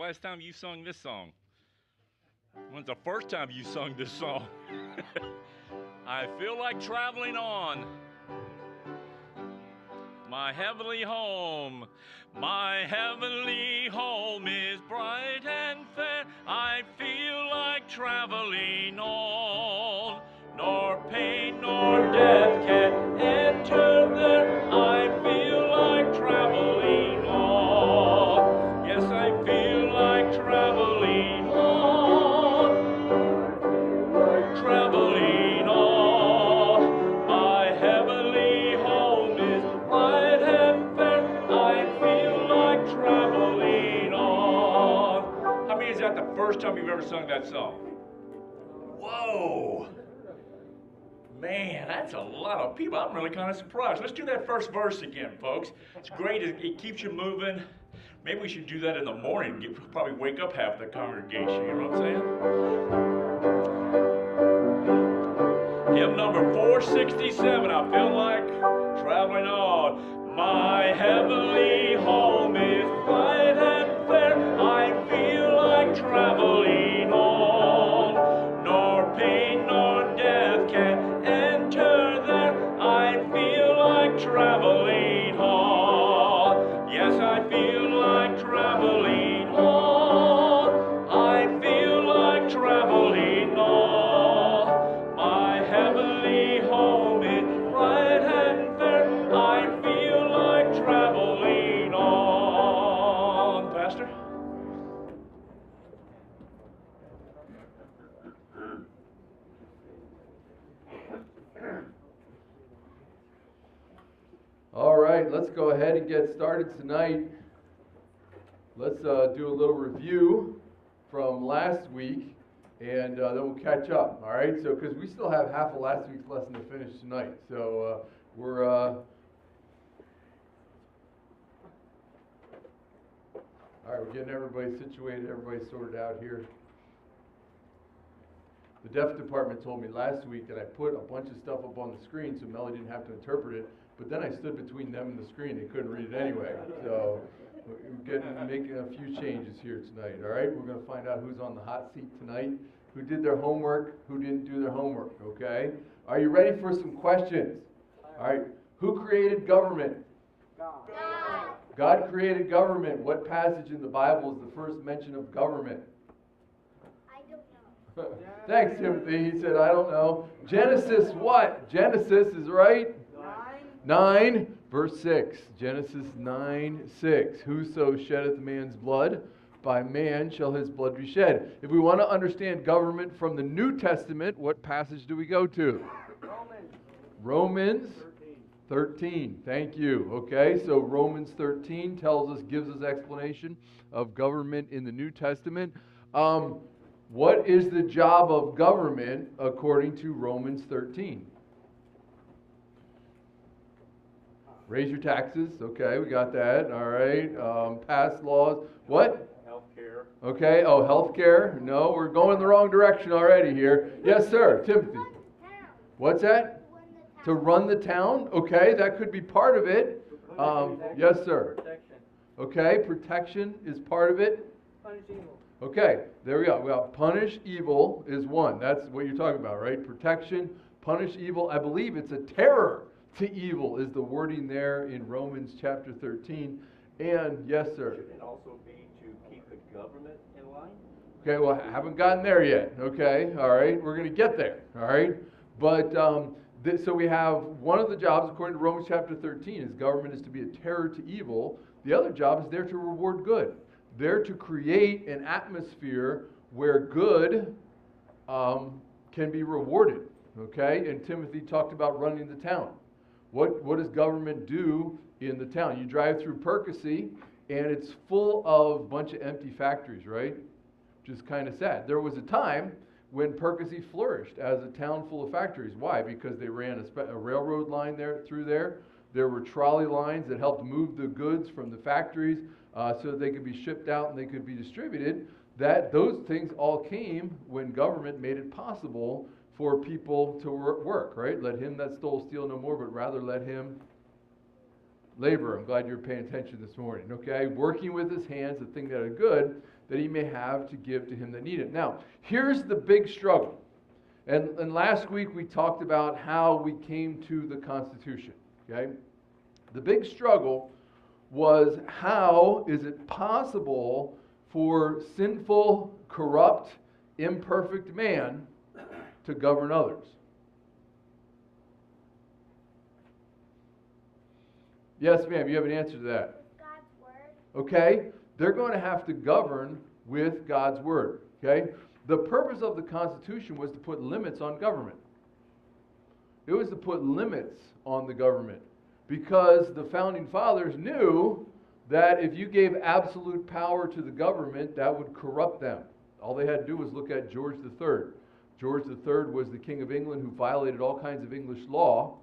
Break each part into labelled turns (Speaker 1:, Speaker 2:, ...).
Speaker 1: last time you sung this song? When's the first time you sung this song? I feel like traveling on. My heavenly home. My heavenly home is bright and fair. I feel like traveling on. Nor pain nor death can enter there. I feel like traveling on. Yes, I feel like traveling on. Traveling on. My heavenly home is bright and fair. I feel like traveling on. How many is that the first time you've ever sung that song? Whoa! Man, that's a lot of people. I'm really kind of surprised. Let's do that first verse again, folks. It's great. It keeps you moving. Maybe we should do that in the morning. You probably wake up half the congregation. You know what I'm saying? Hymn number 467. I feel like traveling on. My heavenly home is bright and fair. I feel like traveling on. Nor pain nor death can enter there. I feel like traveling on. Yes, I feel like traveling on. I feel like traveling on. My heavenly home is bright and fair. I feel like traveling on. Pastor?
Speaker 2: All right, let's go ahead and get started tonight. Let's do a little review from last week, and then we'll catch up. All right, so because we still have half of last week's lesson to finish tonight, so we're all right. We're getting everybody situated, everybody sorted out here. The deaf department told me last week that I put a bunch of stuff up on the screen so Melly didn't have to interpret it. But then I stood between them and the screen. They couldn't read it anyway. So we're making a few changes here tonight. All right, we're going to find out who's on the hot seat tonight, who did their homework, who didn't do their homework. Okay, are you ready for some questions? All right, who created government?
Speaker 3: God.
Speaker 2: God created government. What passage in the Bible is the first mention of government?
Speaker 3: I don't know.
Speaker 2: Thanks, Timothy. He said, I don't know. Genesis what? Genesis is right. 9, verse 6. Genesis 9:6. Whoso sheddeth man's blood, by man shall his blood be shed. If we want to understand government from the New Testament, what passage do we go to? Romans 13. Thank you. Okay, so Romans 13 gives us explanation of government in the New Testament. What is the job of government according to Romans 13? Raise your taxes. Okay, we got that. All right. Pass laws. What?
Speaker 4: Healthcare.
Speaker 2: Okay. Oh, healthcare. No, we're going the wrong direction already here. Yes, sir. Timothy. What's that? To run the town. Okay, that could be part of it. Yes, sir.
Speaker 4: Protection.
Speaker 2: Okay, protection is part of it.
Speaker 3: Punish evil.
Speaker 2: Okay, there we go. Well, punish evil is one. That's what you're talking about, right? Protection, punish evil. I believe it's a terror to evil is the wording there in Romans chapter 13. And yes, sir.
Speaker 4: Should it also be to keep the government in line?
Speaker 2: Okay, well, I haven't gotten there yet. Okay, all right. We're going to get there. All right. But so we have one of the jobs, according to Romans chapter 13, is government is to be a terror to evil. The other job is there to reward good. They're to create an atmosphere where good can be rewarded. Okay, and Timothy talked about running the town. What does government do in the town? You drive through Percy, and it's full of a bunch of empty factories, right? Which is kind of sad. There was a time when Percy flourished as a town full of factories. Why? Because they ran a railroad line through there. There were trolley lines that helped move the goods from the factories so that they could be shipped out and they could be distributed. Those things all came when government made it possible for people to work, right? Let him that stole steal no more, but rather let him labor. I'm glad you're paying attention this morning, okay? Working with his hands, the thing that are good, that he may have to give to him that needeth. Now, here's the big struggle. And last week we talked about how we came to the Constitution. Okay? The big struggle was, how is it possible for sinful, corrupt, imperfect man to govern others? Yes, ma'am, you have an answer to that.
Speaker 3: God's word.
Speaker 2: Okay? They're going to have to govern with God's word. Okay? The purpose of the Constitution was to put limits on government. It was to put limits on the government, because the founding fathers knew that if you gave absolute power to the government, that would corrupt them. All they had to do was look at George III. George III was the King of England who violated all kinds of English law,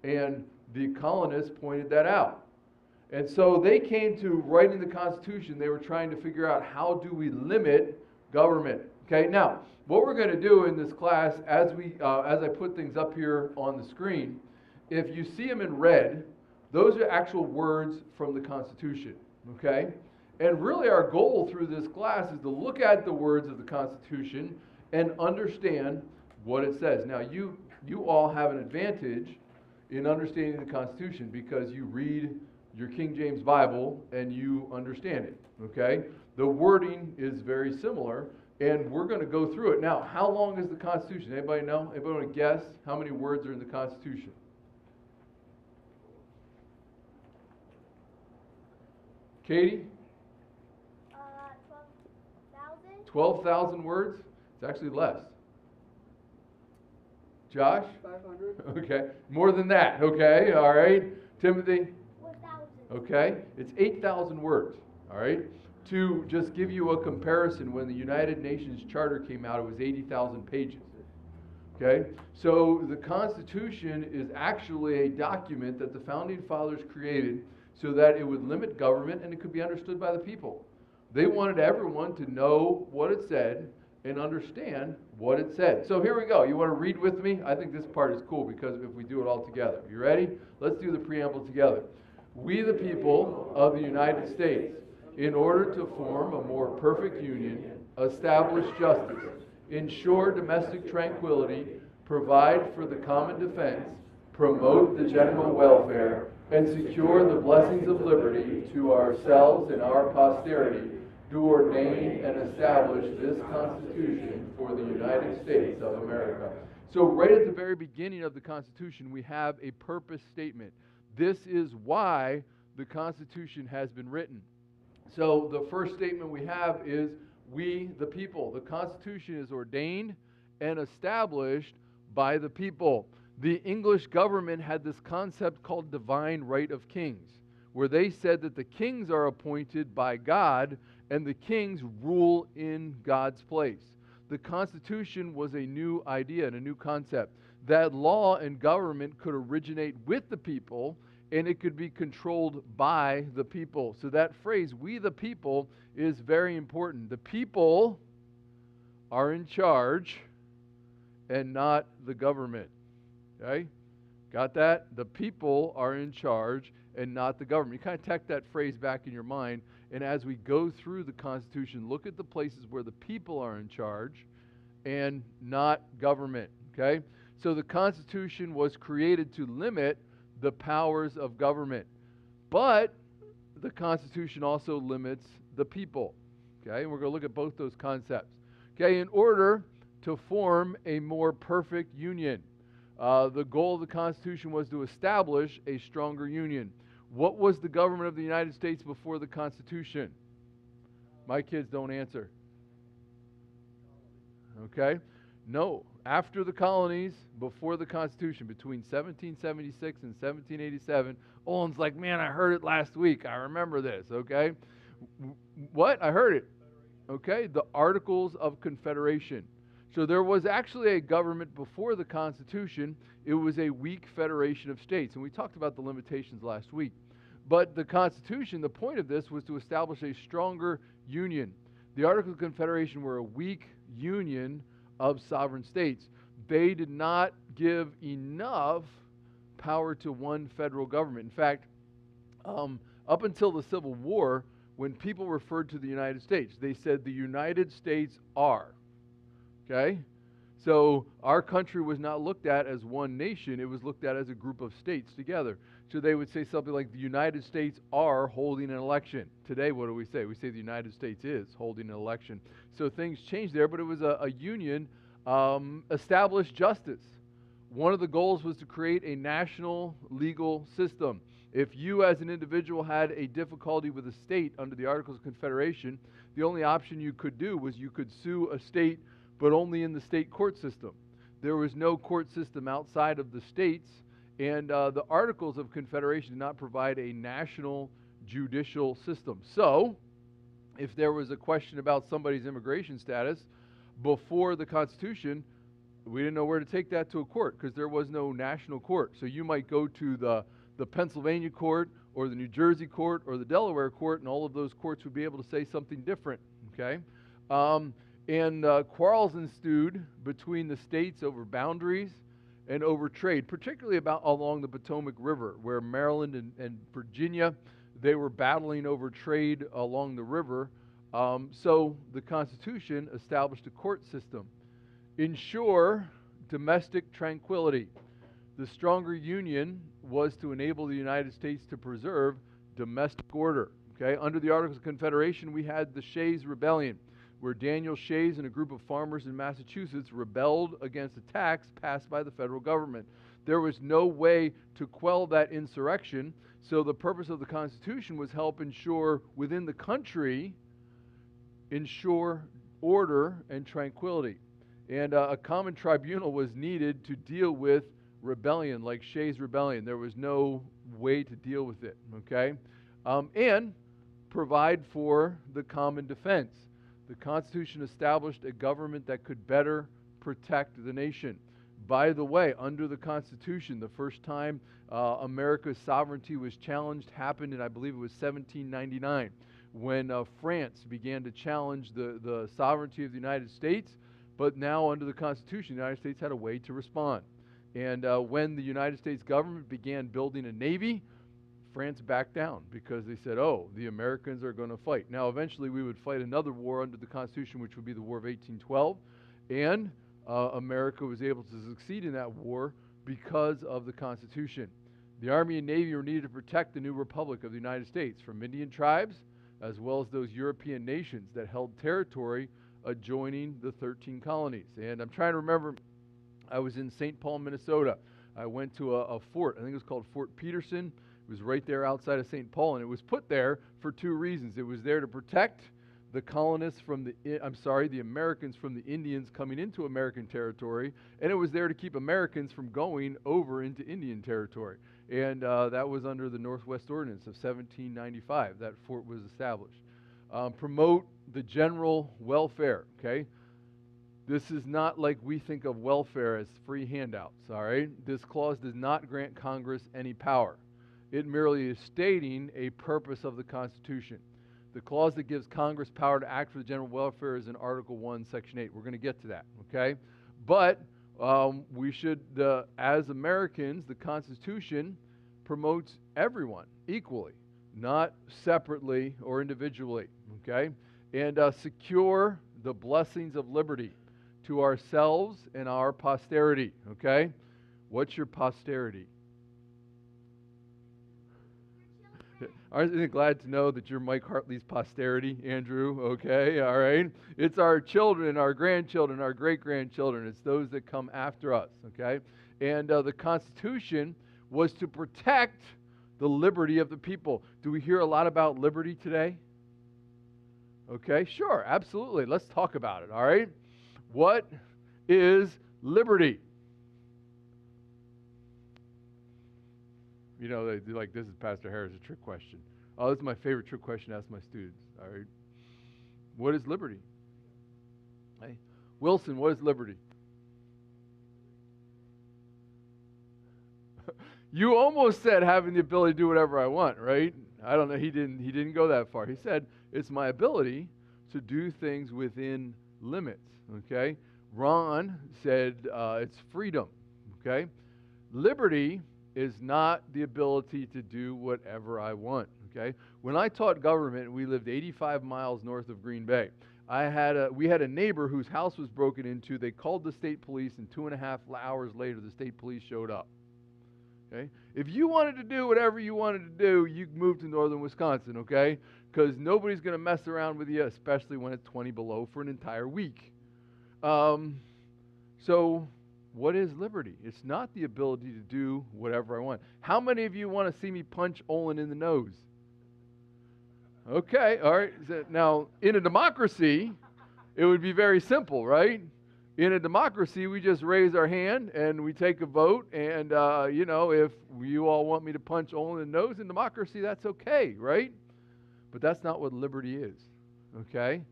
Speaker 2: and the colonists pointed that out. And so they came to writing the Constitution. They were trying to figure out, how do we limit government? Okay, now, what we're going to do in this class, as I put things up here on the screen, if you see them in red, those are actual words from the Constitution. Okay? And really our goal through this class is to look at the words of the Constitution and understand what it says. Now, you all have an advantage in understanding the Constitution because you read your King James Bible and you understand it. Okay? The wording is very similar, and we're going to go through it. Now, how long is the Constitution? Anybody know? Anybody want to guess how many words are in the Constitution? Katie?
Speaker 3: 12,000.
Speaker 2: 12,000 words? It's actually less. Josh?
Speaker 3: 500.
Speaker 2: Okay. More than that. Okay. All right. Timothy?
Speaker 3: 1,000.
Speaker 2: Okay. It's 8,000 words. All right. To just give you a comparison, when the United Nations Charter came out, it was 80,000 pages. Okay. So the Constitution is actually a document that the Founding Fathers created so that it would limit government and it could be understood by the people. They wanted everyone to know what it said and understand what it said. So here we go. You want to read with me? I think this part is cool because if we do it all together. You ready? Let's do the preamble together. We, the people of the United States, in order to form a more perfect union, establish justice, ensure domestic tranquility, provide for the common defense, promote the general welfare, and secure the blessings of liberty to ourselves and our posterity, do ordain and establish this Constitution for the United States of America. So right at the very beginning of the Constitution, we have a purpose statement. This is why the Constitution has been written. So the first statement we have is, we the people. The Constitution is ordained and established by the people. The English government had this concept called divine right of kings, where they said that the kings are appointed by God and the kings rule in God's place. The Constitution was a new idea and a new concept, that law and government could originate with the people and it could be controlled by the people. So that phrase, we the people, is very important. The people are in charge and not the government. Okay? Got that? The people are in charge and not the government. You kind of tuck that phrase back in your mind, and as we go through the Constitution, look at the places where the people are in charge and not government. Okay? So the Constitution was created to limit the powers of government. But the Constitution also limits the people. Okay? And we're going to look at both those concepts. Okay? In order to form a more perfect union, the goal of the Constitution was to establish a stronger union. What was the government of the United States before the Constitution? My kids don't answer. Okay? No. After the colonies, before the Constitution, between 1776 and 1787, Owen's like, man, I heard it last week. I remember this, okay? What? I heard it. Okay? The Articles of Confederation. So there was actually a government before the Constitution. It was a weak federation of states. And we talked about the limitations last week. But the Constitution, the point of this was to establish a stronger union. The Articles of Confederation were a weak union of sovereign states. They did not give enough power to one federal government. In fact, up until the Civil War, when people referred to the United States, they said the United States are. Okay? So our country was not looked at as one nation, it was looked at as a group of states together. So they would say something like the United States are holding an election. Today, what do we say? We say the United States is holding an election. So things changed there, but it was a union, established justice. One of the goals was to create a national legal system. If you as an individual had a difficulty with a state under the Articles of Confederation, the only option you could do was you could sue a state, but only in the state court system. There was no court system outside of the states, and the Articles of Confederation did not provide a national judicial system. So, if there was a question about somebody's immigration status before the Constitution, we didn't know where to take that to a court because there was no national court. So you might go to the Pennsylvania court or the New Jersey court or the Delaware court, and all of those courts would be able to say something different, okay? And quarrels ensued between the states over boundaries and over trade, particularly about along the Potomac River, where Maryland and Virginia, they were battling over trade along the river. So the Constitution established a court system. Ensure domestic tranquility. The stronger union was to enable the United States to preserve domestic order. Okay? Under the Articles of Confederation, we had the Shays Rebellion, where Daniel Shays and a group of farmers in Massachusetts rebelled against a tax passed by the federal government. There was no way to quell that insurrection, so the purpose of the Constitution was help ensure within the country, ensure order and tranquility. And a common tribunal was needed to deal with rebellion, like Shays' Rebellion. There was no way to deal with it, okay? And provide for the common defense. The Constitution established a government that could better protect the nation. By the way, under the Constitution, the first time America's sovereignty was challenged happened in, I believe it was 1799, when France began to challenge the sovereignty of the United States. But now, under the Constitution, the United States had a way to respond. And when the United States government began building a navy, France backed down because they said, oh, the Americans are going to fight. Now, eventually, we would fight another war under the Constitution, which would be the War of 1812. And America was able to succeed in that war because of the Constitution. The Army and Navy were needed to protect the new Republic of the United States from Indian tribes, as well as those European nations that held territory adjoining the 13 colonies. And I'm trying to remember, I was in St. Paul, Minnesota. I went to a fort, I think it was called Fort Peterson. It was right there outside of St. Paul, and it was put there for two reasons. It was there to protect the colonists from the Americans from the Indians coming into American territory, and it was there to keep Americans from going over into Indian territory. And that was under the Northwest Ordinance of 1795. That fort was established. Promote the general welfare, okay? This is not like we think of welfare as free handouts, all right? This clause does not grant Congress any power. It merely is stating a purpose of the Constitution. The clause that gives Congress power to act for the general welfare is in Article 1, Section 8. We're going to get to that, okay? But we should, as Americans, the Constitution promotes everyone equally, not separately or individually, okay? And secure the blessings of liberty to ourselves and our posterity, okay? What's your posterity? Aren't you glad to know that you're Mike Hartley's posterity, Andrew? Okay, all right. It's our children, our grandchildren, our great-grandchildren. It's those that come after us, okay? And the Constitution was to protect the liberty of the people. Do we hear a lot about liberty today? Okay, sure, absolutely. Let's talk about it, all right? What is liberty? You know, they like, this is Pastor Harris, a trick question. Oh, this is my favorite trick question to ask my students. All right. What is liberty? Hey, Wilson, what is liberty? You almost said having the ability to do whatever I want, right? I don't know. He didn't go that far. He said it's my ability to do things within limits. Okay. Ron said it's freedom. Okay. Liberty is not the ability to do whatever I want, okay? When I taught government, we lived 85 miles north of Green Bay. We had a neighbor whose house was broken into. They called the state police, and 2.5 hours later, the state police showed up. Okay? If you wanted to do whatever you wanted to do, you moved to northern Wisconsin, okay? Because nobody's going to mess around with you, especially when it's 20 below for an entire week. So what is liberty? It's not the ability to do whatever I want. How many of you want to see me punch Olin in the nose? Okay, all right. Now, in a democracy, it would be very simple, right? In a democracy, we just raise our hand and we take a vote. And, if you all want me to punch Olin in the nose in democracy, that's okay, right? But that's not what liberty is, okay?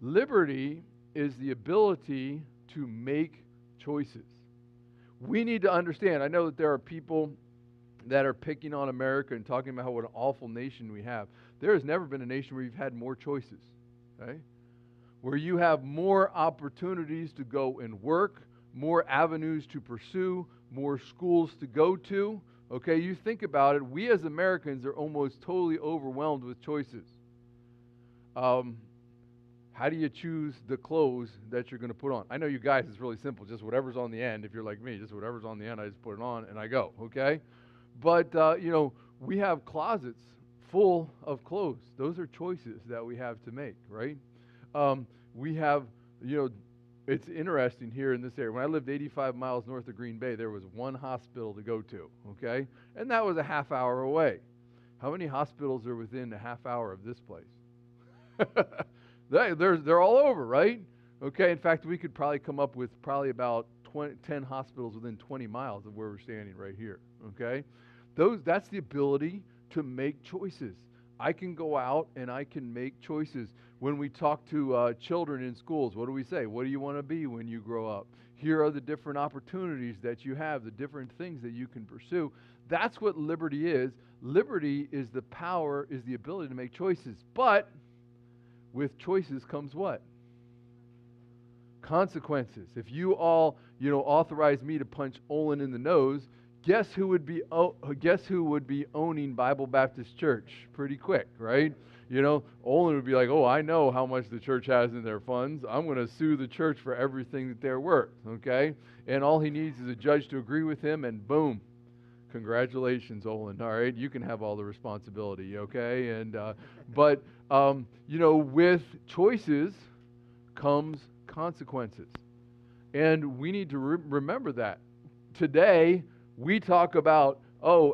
Speaker 2: Liberty is the ability to make choices. We need to understand. I know that there are people that are picking on America and talking about what an awful nation we have. There has never been a nation where you've had more choices, okay? Where you have more opportunities to go and work, more avenues to pursue, more schools to go to. Okay, you think about it, we as Americans are almost totally overwhelmed with choices. How do you choose the clothes that you're going to put on? I know you guys, it's really simple, just whatever's on the end. If you're like me, just whatever's on the end, I just put it on and I go, okay? But, we have closets full of clothes. Those are choices that we have to make, right? We have, it's interesting here in this area. When I lived 85 miles north of Green Bay, there was one hospital to go to, okay? And that was a half hour away. How many hospitals are within a half hour of this place? They're all over, right? Okay, in fact, we could probably come up with about 10 hospitals within 20 miles of where we're standing right here, okay? That's the ability to make choices. I can go out and I can make choices. When we talk to children in schools, what do we say? What do you want to be when you grow up? Here are the different opportunities that you have, the different things that you can pursue. That's what liberty is. Liberty is the power, is the ability to make choices. But with choices comes what? Consequences. If you all, authorize me to punch Olin in the nose, guess who would be owning Bible Baptist Church pretty quick, right? Olin would be like, oh, I know how much the church has in their funds. I'm going to sue the church for everything that they're worth, okay? And all he needs is a judge to agree with him, and boom, congratulations, Olin. All right, you can have all the responsibility, okay? And with choices comes consequences, and we need to remember that. Today, we talk about,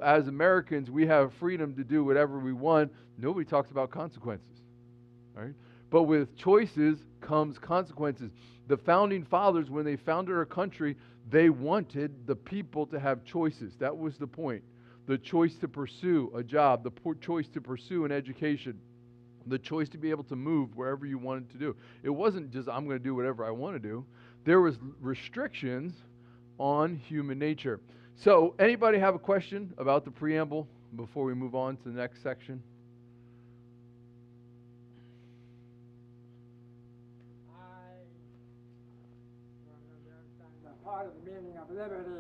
Speaker 2: as Americans, we have freedom to do whatever we want. Nobody talks about consequences, right? But with choices comes consequences. The founding fathers, when they founded our country, they wanted the people to have choices. That was the point. The choice to pursue a job, the choice to pursue an education, the choice to be able to move wherever you wanted to do. It wasn't just, I'm going to do whatever I want to do. There was restrictions on human nature. So, anybody have a question about the preamble before we move on to the next section?
Speaker 5: Part of the meaning of liberty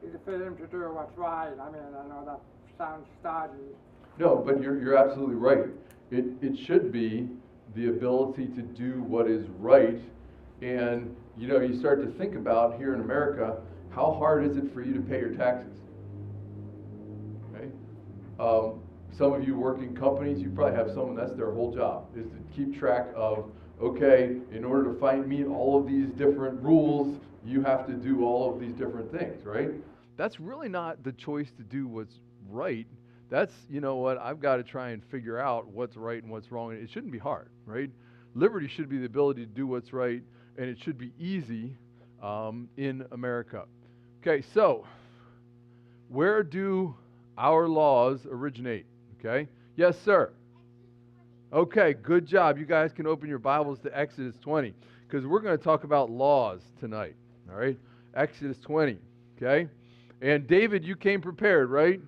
Speaker 5: is the freedom to do what's right. I mean, I know that sounds stodgy.
Speaker 2: No, but you're absolutely right. It should be the ability to do what is right. And, you start to think about here in America, how hard is it for you to pay your taxes? Okay? Some of you work in companies, you probably have someone that's their whole job, is to keep track of, okay, in order to meet all of these different rules, you have to do all of these different things, right? That's really not the choice to do what's right. That's, I've got to try and figure out what's right and what's wrong. It shouldn't be hard, right? Liberty should be the ability to do what's right, and it should be easy in America. Okay, so where do our laws originate? Okay, yes, sir. Okay, good job. You guys can open your Bibles to Exodus 20, because we're going to talk about laws tonight. All right, Exodus 20. Okay, and David, you came prepared, right?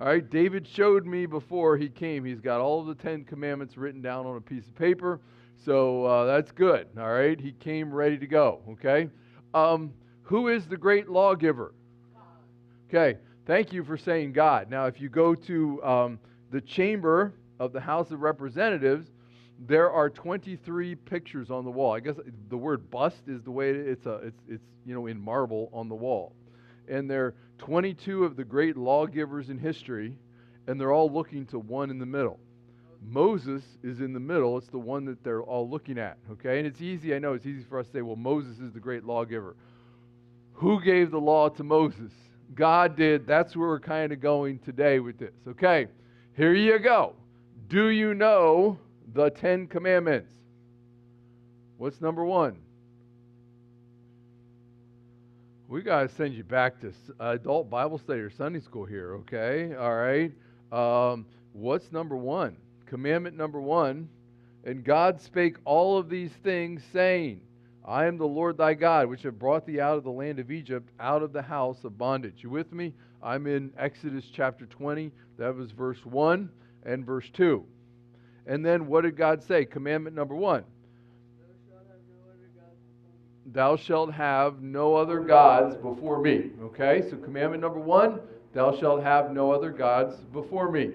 Speaker 2: All right, David showed me before he came. He's got all of the 10 Commandments written down on a piece of paper. So that's good, all right? He came ready to go, okay? Who is the great lawgiver? Okay, Thank you for saying God. Now, if you go to the chamber of the House of Representatives, there are 23 pictures on the wall. I guess the word bust is the way it's in marble on the wall. And there are 22 of the great lawgivers in history, and they're all looking to one in the middle. Moses is in the middle. It's the one that they're all looking at, okay? And it's easy, I know, it's easy for us to say, well, Moses is the great lawgiver. Who gave the law to Moses? God did. That's where we're kind of going today with this, okay? Here you go. Do you know the 10 Commandments? What's number 1? We got to send you back to adult Bible study or Sunday school here, okay? All right. What's number 1? Commandment number 1. And God spake all of these things, saying, I am the Lord thy God, which have brought thee out of the land of Egypt, out of the house of bondage. You with me? I'm in Exodus chapter 20. That was verse 1 and verse 2. And then what did God say? Commandment number 1. Thou shalt have no other gods before me. Okay, so commandment number 1, thou shalt have no other gods before me.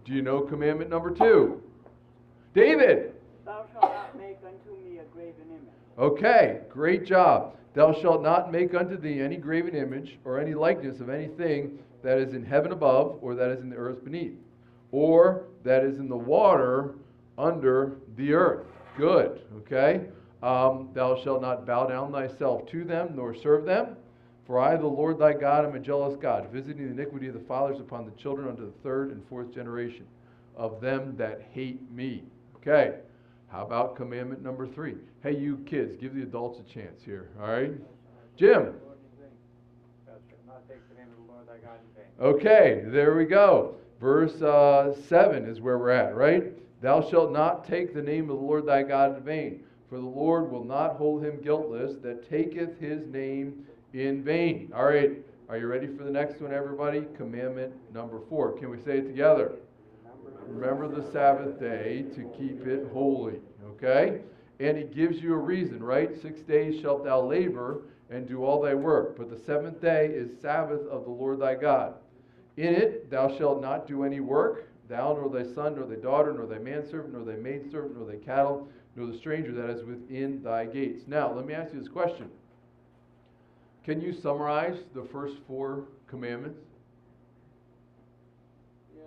Speaker 2: Do you know commandment number 2? David.
Speaker 6: Thou shalt not make unto me a graven image.
Speaker 2: Okay, great job. Thou shalt not make unto thee any graven image or any likeness of anything that is in heaven above, or that is in the earth beneath, or that is in the water under the earth. Good, okay? Thou shalt not bow down thyself to them, nor serve them. For I, the Lord thy God, am a jealous God, visiting the iniquity of the fathers upon the children unto the 3rd and 4th generation of them that hate me. Okay, how about commandment number 3? Hey, you kids, give the adults a chance here, all right? Jim.
Speaker 5: Not take the name of the Lord thy God in vain.
Speaker 2: Okay, there we go. Verse 7 is where we're at, right? Thou shalt not take the name of the Lord thy God in vain, for the Lord will not hold him guiltless that taketh his name in vain. All right, are you ready for the next one, everybody? Commandment number 4. Can we say it together? Remember the Sabbath day to keep it holy, okay? And he gives you a reason, right? 6 days shalt thou labor and do all thy work, but the 7th day is Sabbath of the Lord thy God. In it thou shalt not do any work, thou nor thy son, nor thy daughter, nor thy manservant, nor thy maidservant, nor thy cattle, nor the stranger that is within thy gates. Now, let me ask you this question. Can you summarize the first 4 commandments?
Speaker 5: Yes.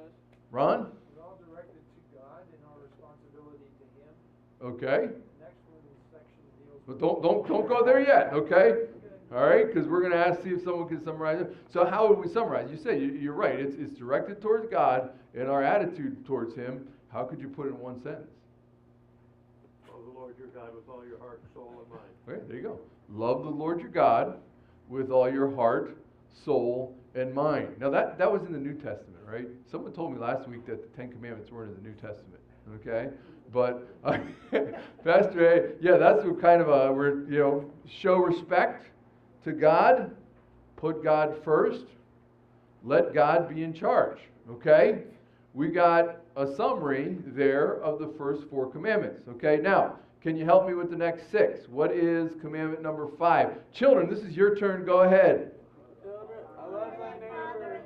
Speaker 2: Ron?
Speaker 5: We're all directed to God and our responsibility to him.
Speaker 2: Okay.
Speaker 5: Next one is section deals
Speaker 2: But don't go there yet, okay? All right, because we're going to see if someone can summarize it. So how would we summarize? You say you're right. It's directed towards God and our attitude towards him. How could you put it in one sentence?
Speaker 4: Love the Lord your God with all your heart, soul, and mind.
Speaker 2: Okay, there you go. Love the Lord your God with all your heart, soul, and mind. Now that was in the New Testament, right? Someone told me last week that the 10 Commandments weren't in the New Testament. Okay, but Pastor A, yeah, that's what kind of we're show respect to God, put God first, let God be in charge. Okay, we got a summary there of the first 4 commandments. Okay, now can you help me with the next 6? What is commandment number 5? Children, this is your turn. Go ahead.
Speaker 5: love thy neighbor.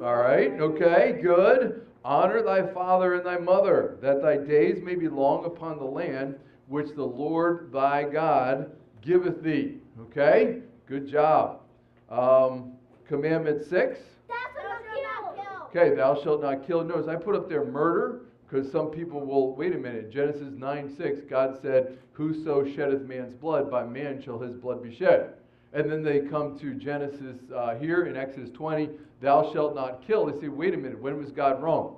Speaker 2: All right, okay, good. Honor thy father and thy mother, that thy days may be long upon the land which the Lord thy God giveth thee. Okay, good job. Commandment 6. Okay, thou shalt not kill. Notice I put up there murder, because some people will, wait a minute, Genesis 9:6, God said, whoso sheddeth man's blood, by man shall his blood be shed. And then they come to Genesis here in Exodus 20, thou shalt not kill. They say, wait a minute, when was God wrong?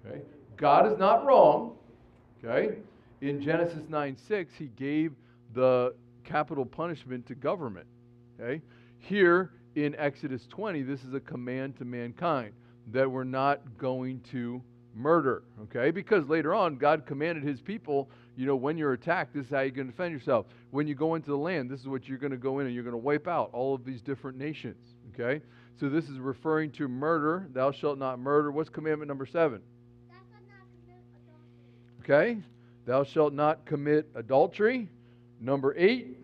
Speaker 2: Okay, God is not wrong. Okay, in Genesis 9:6, he gave the capital punishment to government. Okay, here in Exodus 20, this is a command to mankind that we're not going to murder, okay? Because later on, God commanded his people, when you're attacked, this is how you're going to defend yourself. When you go into the land, this is what you're going to go in and you're going to wipe out all of these different nations, okay? So this is referring to murder. Thou shalt not murder. What's commandment number 7? Okay? Thou shalt not commit adultery. Number 8.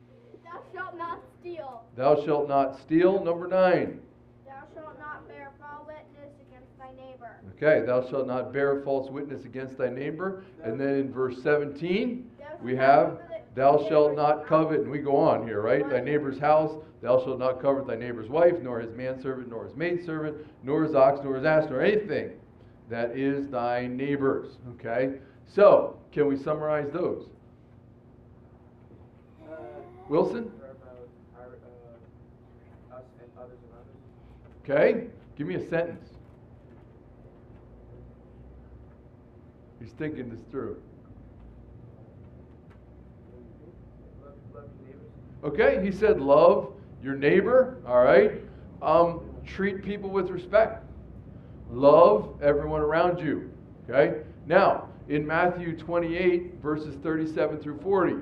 Speaker 3: Thou shalt not steal.
Speaker 2: Thou shalt not steal. Number 9.
Speaker 3: Thou shalt not bear false witness against thy neighbor.
Speaker 2: Okay, thou shalt not bear false witness against thy neighbor. And then in verse 17, we have, thou shalt not covet, and we go on here, right? Thy neighbor's house, thou shalt not covet thy neighbor's wife, nor his manservant, nor his maidservant, nor his ox, nor his ass, nor anything that is thy neighbor's. Okay? So, can we summarize those? Wilson?
Speaker 7: Us and others and others.
Speaker 2: Okay? Give me a sentence. He's thinking this through.
Speaker 7: Love your neighbors.
Speaker 2: Okay, he said love your neighbor, all right? Treat people with respect. Love everyone around you, okay? Now, in Matthew 28, verses 37 through 40,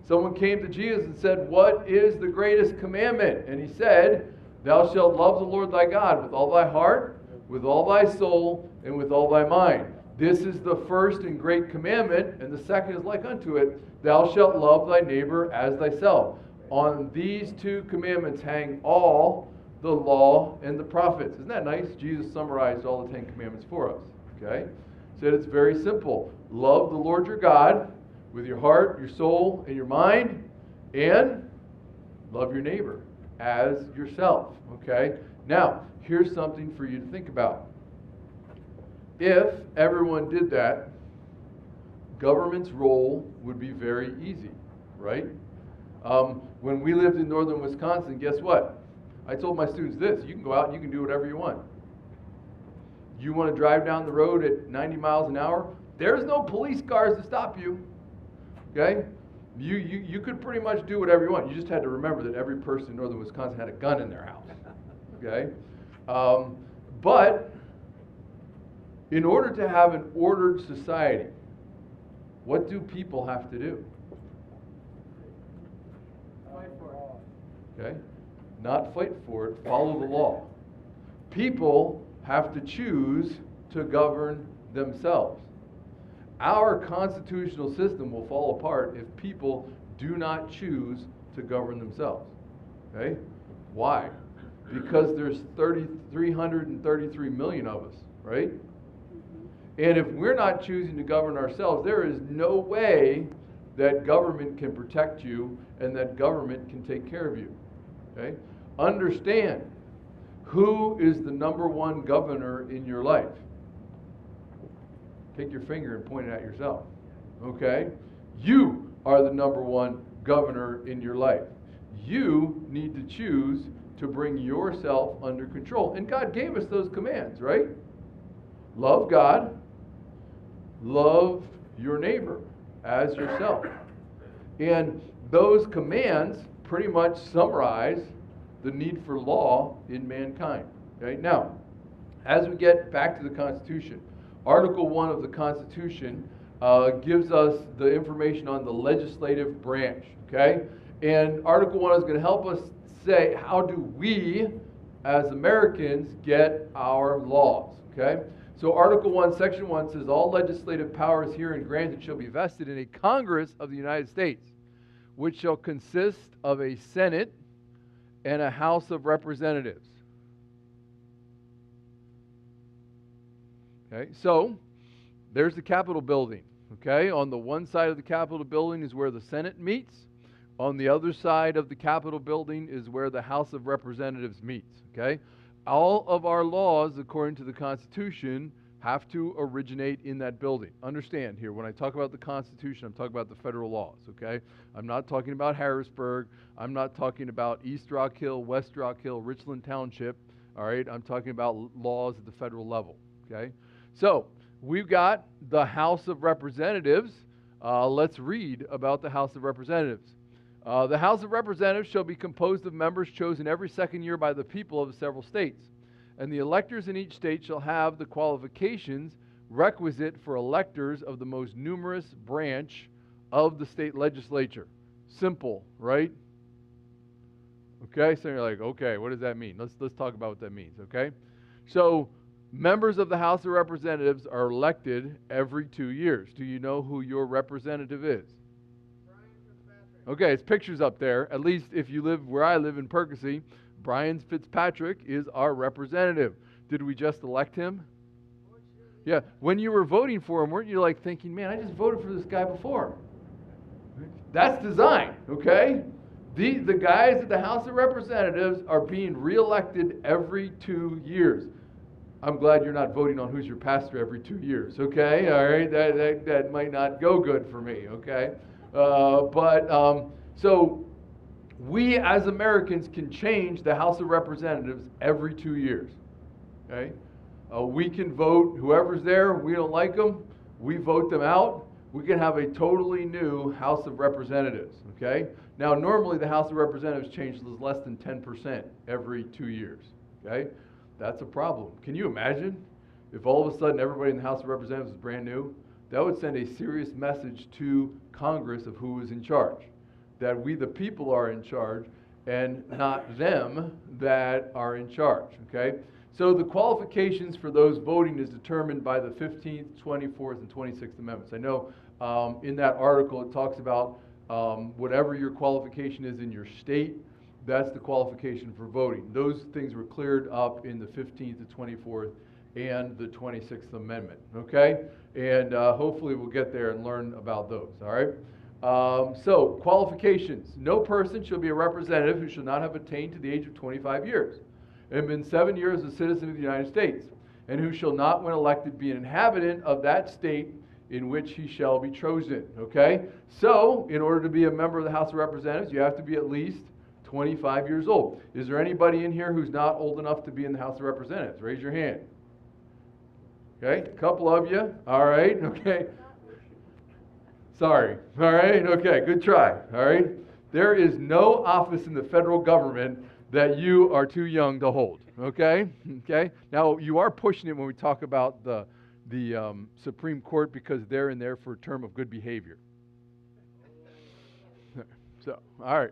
Speaker 2: someone came to Jesus and said, what is the greatest commandment? And he said, thou shalt love the Lord thy God with all thy heart, with all thy soul, and with all thy mind. This is the first and great commandment, and the second is like unto it, thou shalt love thy neighbor as thyself. On these two commandments hang all the law and the prophets. Isn't that nice? Jesus summarized all the 10 commandments for us. Okay? Said it's very simple. Love the Lord your God with your heart, your soul, and your mind, and love your neighbor as yourself. Okay? Now, here's something for you to think about. If everyone did that, government's role would be very easy, right? When we lived in northern Wisconsin, guess what? I told my students this, you can go out and you can do whatever you want. You want to drive down the road at 90 miles an hour? There's no police cars to stop you. Okay? You could pretty much do whatever you want. You just had to remember that every person in northern Wisconsin had a gun in their house. Okay? But in order to have an ordered society, what do people have to do?
Speaker 5: Fight for it.
Speaker 2: Okay? Not fight for it, follow the law. People have to choose to govern themselves. Our constitutional system will fall apart if people do not choose to govern themselves. Okay? Why? Because there's 333 million of us, right? And if we're not choosing to govern ourselves, there is no way that government can protect you and that government can take care of you. Okay? Understand, who is the number one governor in your life? Take your finger and point it at yourself. Okay? You are the number one governor in your life. You need to choose to bring yourself under control. And God gave us those commands, right? Love God. Love your neighbor as yourself. And those commands pretty much summarize the need for law in mankind. Okay? Now, as we get back to the Constitution, Article 1 of the Constitution gives us the information on the legislative branch. Okay? And Article 1 is going to help us say, how do we, as Americans, get our laws? Okay? So Article 1, Section 1 says, all legislative powers herein granted shall be vested in a Congress of the United States, which shall consist of a Senate and a House of Representatives. Okay, so there's the Capitol building. Okay, on the one side of the Capitol building is where the Senate meets. On the other side of the Capitol building is where the House of Representatives meets. Okay, all of our laws, according to the Constitution, have to originate in that building. Understand here, when I talk about the Constitution, I'm talking about the federal laws, okay? I'm not talking about Harrisburg. I'm not talking about East Rock Hill, West Rock Hill, Richland Township, all right? I'm talking about laws at the federal level, okay? So, we've got the House of Representatives. Let's read about the House of Representatives. The House of Representatives shall be composed of members chosen every second year by the people of the several states. And the electors in each state shall have the qualifications requisite for electors of the most numerous branch of the state legislature. Simple, right? Okay, so you're like, okay, what does that mean? Let's talk about what that means, okay? So, members of the House of Representatives are elected every 2 years. Do you know who your representative is? Okay, it's pictures up there. At least if you live where I live in Percy, Brian Fitzpatrick is our representative. Did we just elect him? Yeah. When you were voting for him, weren't you like thinking, man, I just voted for this guy before? That's design, okay? The guys at the House of Representatives are being reelected every 2 years. I'm glad you're not voting on who's your pastor every 2 years, okay? All right, that might not go good for me, okay? So we as Americans can change the House of Representatives every 2 years, okay? We can vote whoever's there. We don't like them, we vote them out. We can have a totally new House of Representatives, okay? Now, normally the House of Representatives changes less than 10% every 2 years, okay? That's a problem. Can you imagine if all of a sudden everybody in the House of Representatives is brand new? That would send a serious message to Congress of who is in charge, that we the people are in charge and not them that are in charge, okay? So the qualifications for those voting is determined by the 15th, 24th, and 26th Amendments. I know in that article it talks about whatever your qualification is in your state, that's the qualification for voting. Those things were cleared up in the 15th, the 24th, and the 26th Amendment, okay? And hopefully we'll get there and learn about those, all right? So, qualifications. No person shall be a representative who shall not have attained to the age of 25 years and been 7 years a citizen of the United States, and who shall not, when elected, be an inhabitant of that state in which he shall be chosen, okay? So, in order to be a member of the House of Representatives, you have to be at least 25 years old. Is there anybody in here who's not old enough to be in the House of Representatives? Raise your hand. Okay, a couple of you. All right, okay. Sorry. All right, okay, good try. All right. There is no office in the federal government that you are too young to hold, okay? Okay. Now, you are pushing it when we talk about the Supreme Court because they're in there for a term of good behavior. So, all right.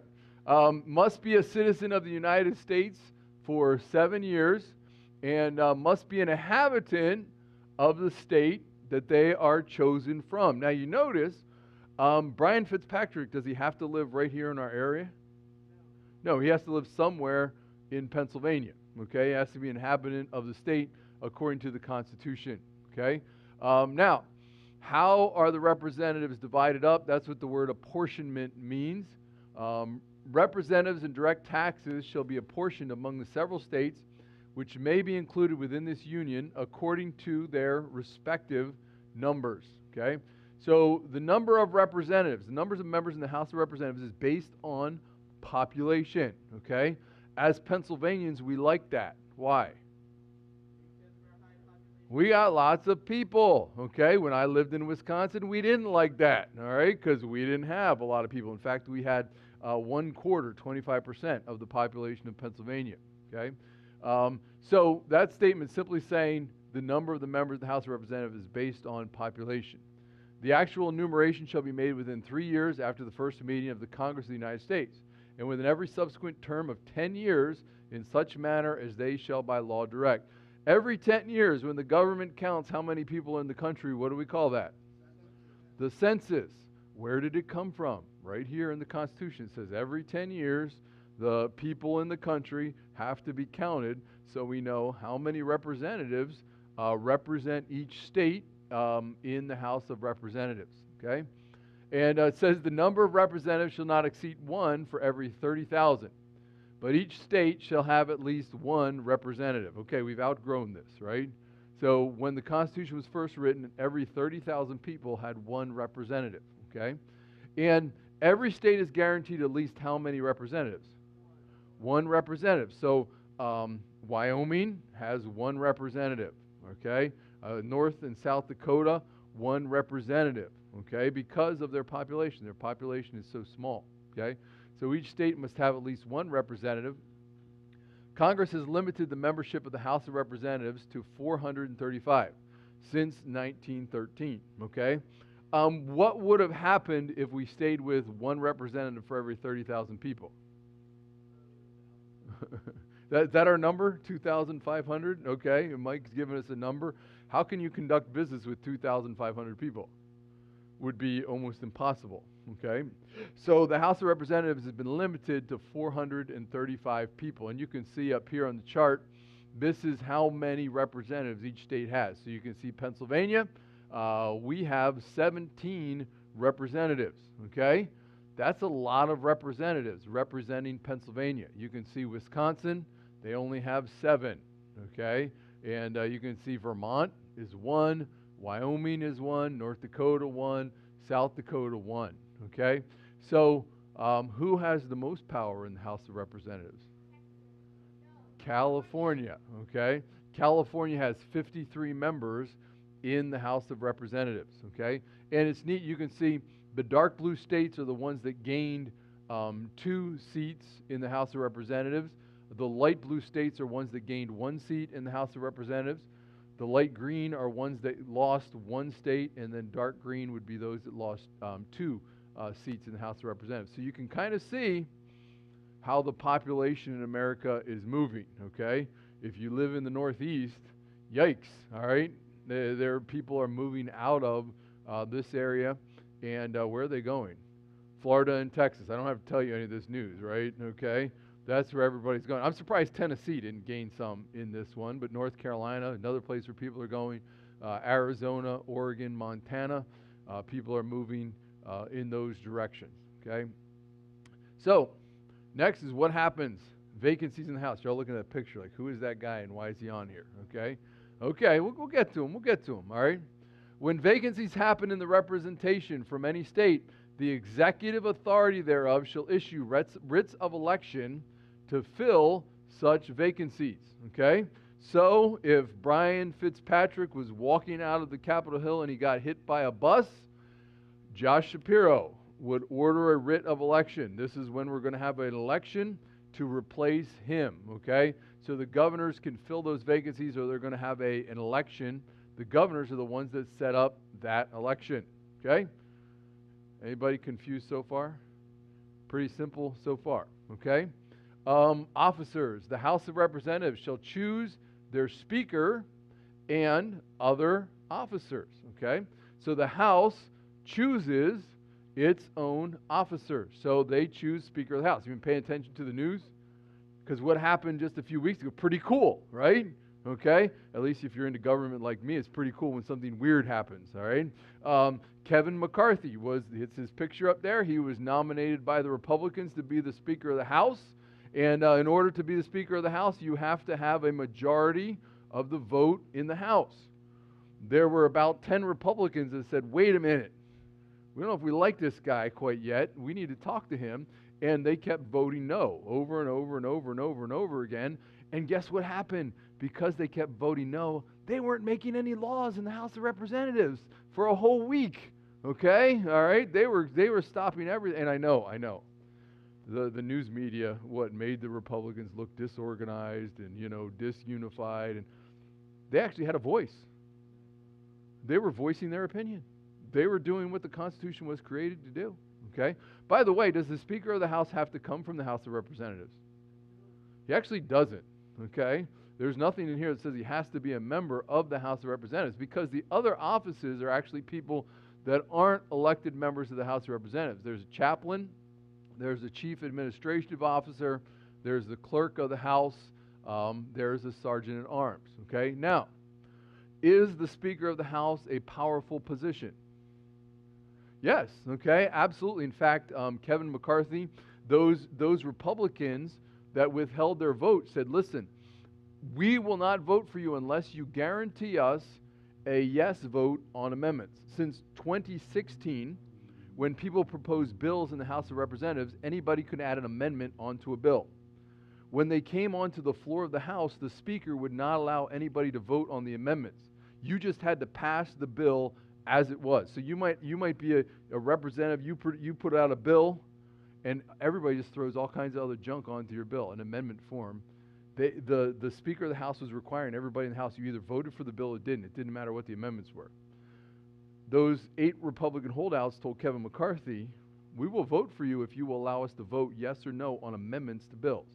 Speaker 2: Must be a citizen of the United States for 7 years and must be an inhabitant of the state that they are chosen from. Now, you notice, Brian Fitzpatrick, does he have to live right here in our area? No, he has to live somewhere in Pennsylvania, okay? He has to be an inhabitant of the state according to the Constitution, okay? Now, how are the representatives divided up? That's what the word apportionment means. Representatives and direct taxes shall be apportioned among the several states which may be included within this union according to their respective numbers, okay? So the number of representatives, the numbers of members in the House of Representatives is based on population, okay? As Pennsylvanians, we like that. Why? We got lots of people, okay? When I lived in Wisconsin, we didn't like that, all right? Because we didn't have a lot of people. In fact, we had 1/4, 25% of the population of Pennsylvania, okay? So that statement simply saying the number of the members of the House of Representatives is based on population. The actual enumeration shall be made within 3 years after the first meeting of the Congress of the United States, and within every subsequent term of 10 years in such manner as they shall by law direct. Every 10 years, when the government counts how many people are in the country, what do we call that? The census. Where did it come from? Right here in the Constitution. It says every 10 years, the people in the country have to be counted so we know how many representatives represent each state in the House of Representatives, okay? And it says the number of representatives shall not exceed 1 for every 30,000, but each state shall have at least 1 representative. Okay, we've outgrown this, right? So when the Constitution was first written, every 30,000 people had 1 representative, okay? And every state is guaranteed at least how many representatives? 1 representative. So Wyoming has 1 representative, okay? North and South Dakota, 1 representative, okay, because of their population. Their population is so small, okay? So each state must have at least 1 representative. Congress has limited the membership of the House of Representatives to 435 since 1913, okay? What would have happened if we stayed with 1 representative for every 30,000 people? Is that our number? 2,500? Okay, and Mike's giving us a number. How can you conduct business with 2,500 people? Would be almost impossible, okay? So the House of Representatives has been limited to 435 people. And you can see up here on the chart, this is how many representatives each state has. So you can see Pennsylvania, we have 17 representatives, okay? That's a lot of representatives representing Pennsylvania. You can see Wisconsin, they only have 7, okay? And you can see Vermont is 1, Wyoming is 1, North Dakota 1, South Dakota 1, okay? So who has the most power in the House of Representatives? California, okay? California has 53 members in the House of Representatives, okay? And it's neat, you can see the dark blue states are the ones that gained 2 seats in the House of Representatives. The light blue states are ones that gained 1 seat in the House of Representatives. The light green are ones that lost 1 state, and then dark green would be those that lost 2 seats in the House of Representatives. So you can kind of see how the population in America is moving, okay? If you live in the Northeast, yikes, all right? People are moving out of this area, and where are they going? Florida and Texas. I don't have to tell you any of this news, right? Okay? That's where everybody's going. I'm surprised Tennessee didn't gain some in this one, but North Carolina, another place where people are going, Arizona, Oregon, Montana, people are moving in those directions, okay? So, next is what happens. Vacancies in the House. Y'all looking at that picture like, who is that guy and why is he on here? Okay? Okay, we'll get to him. We'll get to him, all right? When vacancies happen in the representation from any state, the executive authority thereof shall issue writs of election to fill such vacancies, okay? So, if Brian Fitzpatrick was walking out of the Capitol Hill and he got hit by a bus, Josh Shapiro would order a writ of election. This is when we're going to have an election to replace him, okay? So the governors can fill those vacancies, or they're going to have an election. The governors are the ones that set up that election, okay? Anybody confused so far? Pretty simple so far, okay? Officers, the House of Representatives shall choose their speaker and other officers, okay? So the House chooses its own officers. So they choose Speaker of the House. You've been paying attention to the news? Because what happened just a few weeks ago, pretty cool, right? Okay? At least if you're into government like me, it's pretty cool when something weird happens, all right? Kevin McCarthy it's his picture up there. He was nominated by the Republicans to be the Speaker of the House. And in order to be the Speaker of the House, you have to have a majority of the vote in the House. There were about 10 Republicans that said, wait a minute, we don't know if we like this guy quite yet. We need to talk to him. And they kept voting no over and over and over and over and over again. And guess what happened? Because they kept voting no, they weren't making any laws in the House of Representatives for a whole week. Okay? All right? They were stopping everything. And I know. The news media, made the Republicans look disorganized and, disunified. And they actually had a voice. They were voicing their opinion. They were doing what the Constitution was created to do. Okay? By the way, does the Speaker of the House have to come from the House of Representatives? He actually doesn't. Okay? There's nothing in here that says he has to be a member of the House of Representatives, because the other offices are actually people that aren't elected members of the House of Representatives. There's a chaplain, there's a chief administrative officer, there's the clerk of the House, there's a sergeant at arms. Okay? Now, is the Speaker of the House a powerful position? Yes, okay, absolutely. In fact, Kevin McCarthy, those Republicans that withheld their vote said, listen, we will not vote for you unless you guarantee us a yes vote on amendments. Since 2016, when people proposed bills in the House of Representatives, anybody could add an amendment onto a bill. When they came onto the floor of the House, the Speaker would not allow anybody to vote on the amendments. You just had to pass the bill as it was. So you might be a representative, you put out a bill, and everybody just throws all kinds of other junk onto your bill in amendment form. The Speaker of the House was requiring everybody in the House, you either voted for the bill or didn't. It didn't matter what the amendments were. Those 8 Republican holdouts told Kevin McCarthy, we will vote for you if you will allow us to vote yes or no on amendments to bills.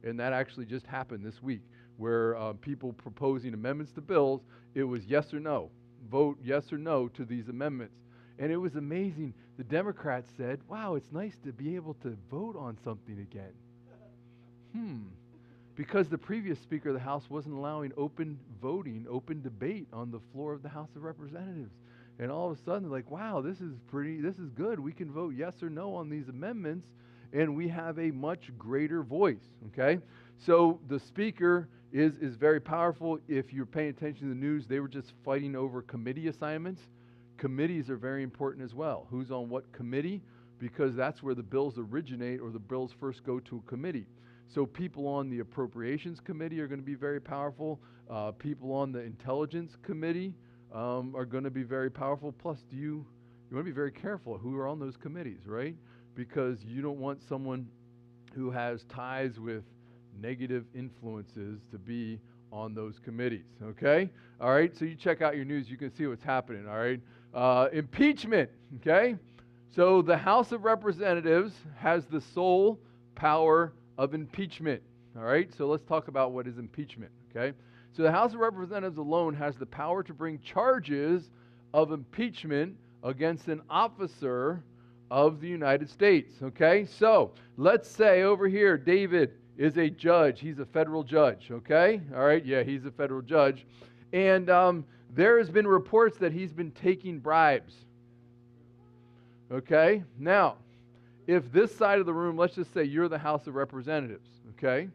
Speaker 2: And that actually just happened this week, where people proposing amendments to bills, it was yes or no. Vote yes or no to these amendments. And it was amazing. The Democrats said, wow, it's nice to be able to vote on something again. Because the previous Speaker of the House wasn't allowing open voting, open debate on the floor of the House of Representatives. And all of a sudden, like, wow, this is good. We can vote yes or no on these amendments, and we have a much greater voice, okay? So the Speaker is very powerful. If you're paying attention to the news, they were just fighting over committee assignments. Committees are very important as well. Who's on what committee? Because that's where the bills originate, or the bills first go to a committee. So people on the Appropriations Committee are going to be very powerful. People on the Intelligence Committee are going to be very powerful. Plus, you want to be very careful who are on those committees, right? Because you don't want someone who has ties with negative influences to be on those committees, okay? All right, so you check out your news, you can see what's happening, all right? Impeachment, okay? So the House of Representatives has the sole power of impeachment, all right? So let's talk about what is impeachment, okay? So the House of Representatives alone has the power to bring charges of impeachment against an officer of the United States, okay? So let's say over here, David is a judge. He's a federal judge, okay? All right, yeah, he's a federal judge. And there has been reports that he's been taking bribes, okay? Now, if this side of the room, let's just say you're the House of Representatives, okay?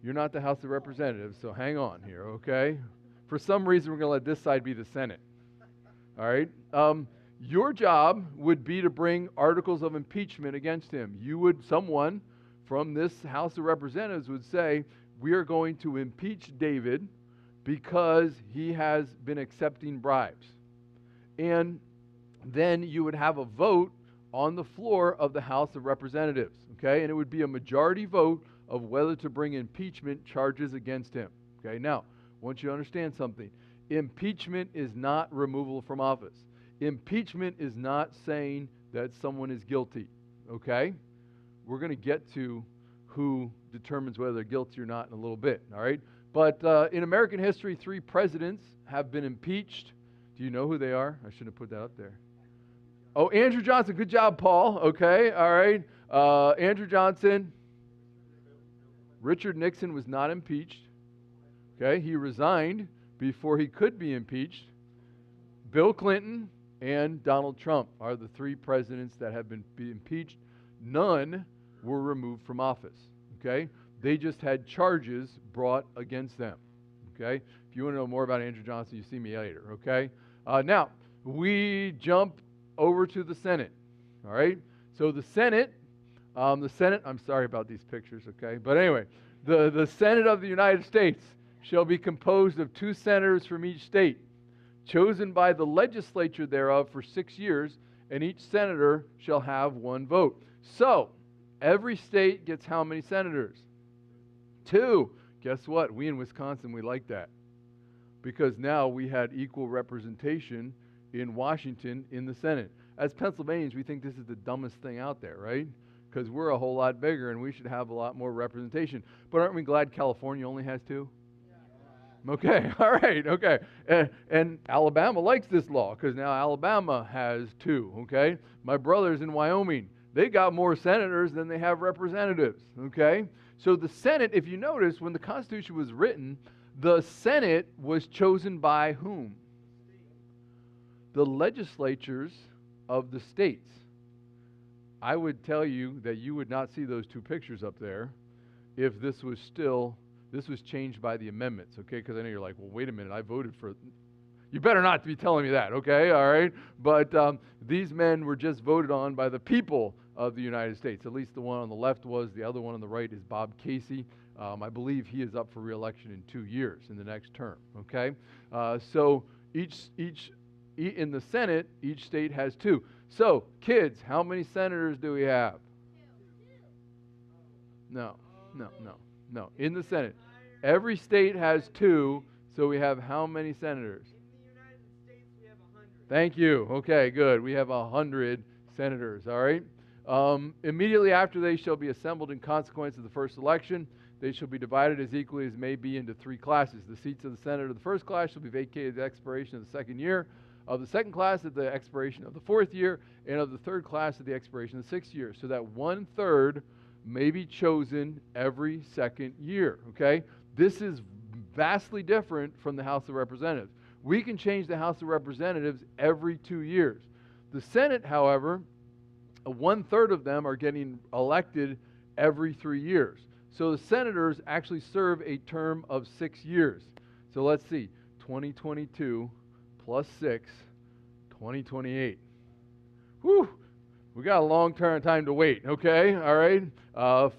Speaker 2: You're not the House of Representatives, so hang on here, okay? For some reason, we're going to let this side be the Senate, all right? Your job would be to bring articles of impeachment against him. Someone from this House of Representatives would say, we are going to impeach David because he has been accepting bribes. And then you would have a vote on the floor of the House of Representatives, okay? And it would be a majority vote of whether to bring impeachment charges against him, okay? Now, I want you to understand something. Impeachment is not removal from office. Impeachment is not saying that someone is guilty, okay? We're going to get to who determines whether they're guilty or not in a little bit, all right? But in American history, 3 presidents have been impeached. Do you know who they are? I should have put that up there. Oh, Andrew Johnson. Good job, Paul. Okay, all right. Andrew Johnson. Richard Nixon was not impeached. Okay, he resigned before he could be impeached. Bill Clinton and Donald Trump are the 3 presidents that have been impeached. None were removed from office, okay? They just had charges brought against them, okay? If you want to know more about Andrew Johnson, you see me later, okay? Now, we jump over to the Senate, all right? So the Senate, I'm sorry about these pictures, okay? But anyway, the Senate of the United States shall be composed of 2 senators from each state, chosen by the legislature thereof for 6 years, and each senator shall have 1 vote. So, every state gets how many senators? 2. Guess what? We in Wisconsin, we like that. Because now we had equal representation in Washington in the Senate. As Pennsylvanians, we think this is the dumbest thing out there, right? Because we're a whole lot bigger and we should have a lot more representation. But aren't we glad California only has 2? Okay, all right, okay. And Alabama likes this law because now Alabama has 2, okay? My brothers in Wyoming, they got more senators than they have representatives, okay? So the Senate, if you notice, when the Constitution was written, the Senate was chosen by whom? The legislatures of the states. I would tell you that you would not see those 2 pictures up there if this was changed by the amendments, okay? Because I know you're like, well, wait a minute, I voted for... You better not be telling me that, okay? All right? But these men were just voted on by the people of the United States. At least the one on the left was. The other one on the right is Bob Casey. I believe he is up for re-election in 2 years, in the next term, okay? So in the Senate, each state has 2. So, kids, how many senators do we have? 2. No. In the Senate. Every state has 2, so we have how many senators?
Speaker 7: In the United States, we have 100.
Speaker 2: Thank you. Okay, good. We have 100 senators, all right? Immediately after they shall be assembled in consequence of the first election, they shall be divided as equally as may be into 3 classes. The seats of the Senate of the first class shall be vacated at the expiration of the 2nd year of the second class at the expiration of the 4th year, and of the third class at the expiration of the 6th year, so that 1/3 may be chosen every second year, okay? This is vastly different from the House of Representatives. We can change the House of Representatives every 2 years. The Senate, however, 1/3 of them are getting elected every 3 years. So the senators actually serve a term of 6 years. So let's see, 2022 plus 6, 2028. Whew, we got a long time to wait, okay, all right,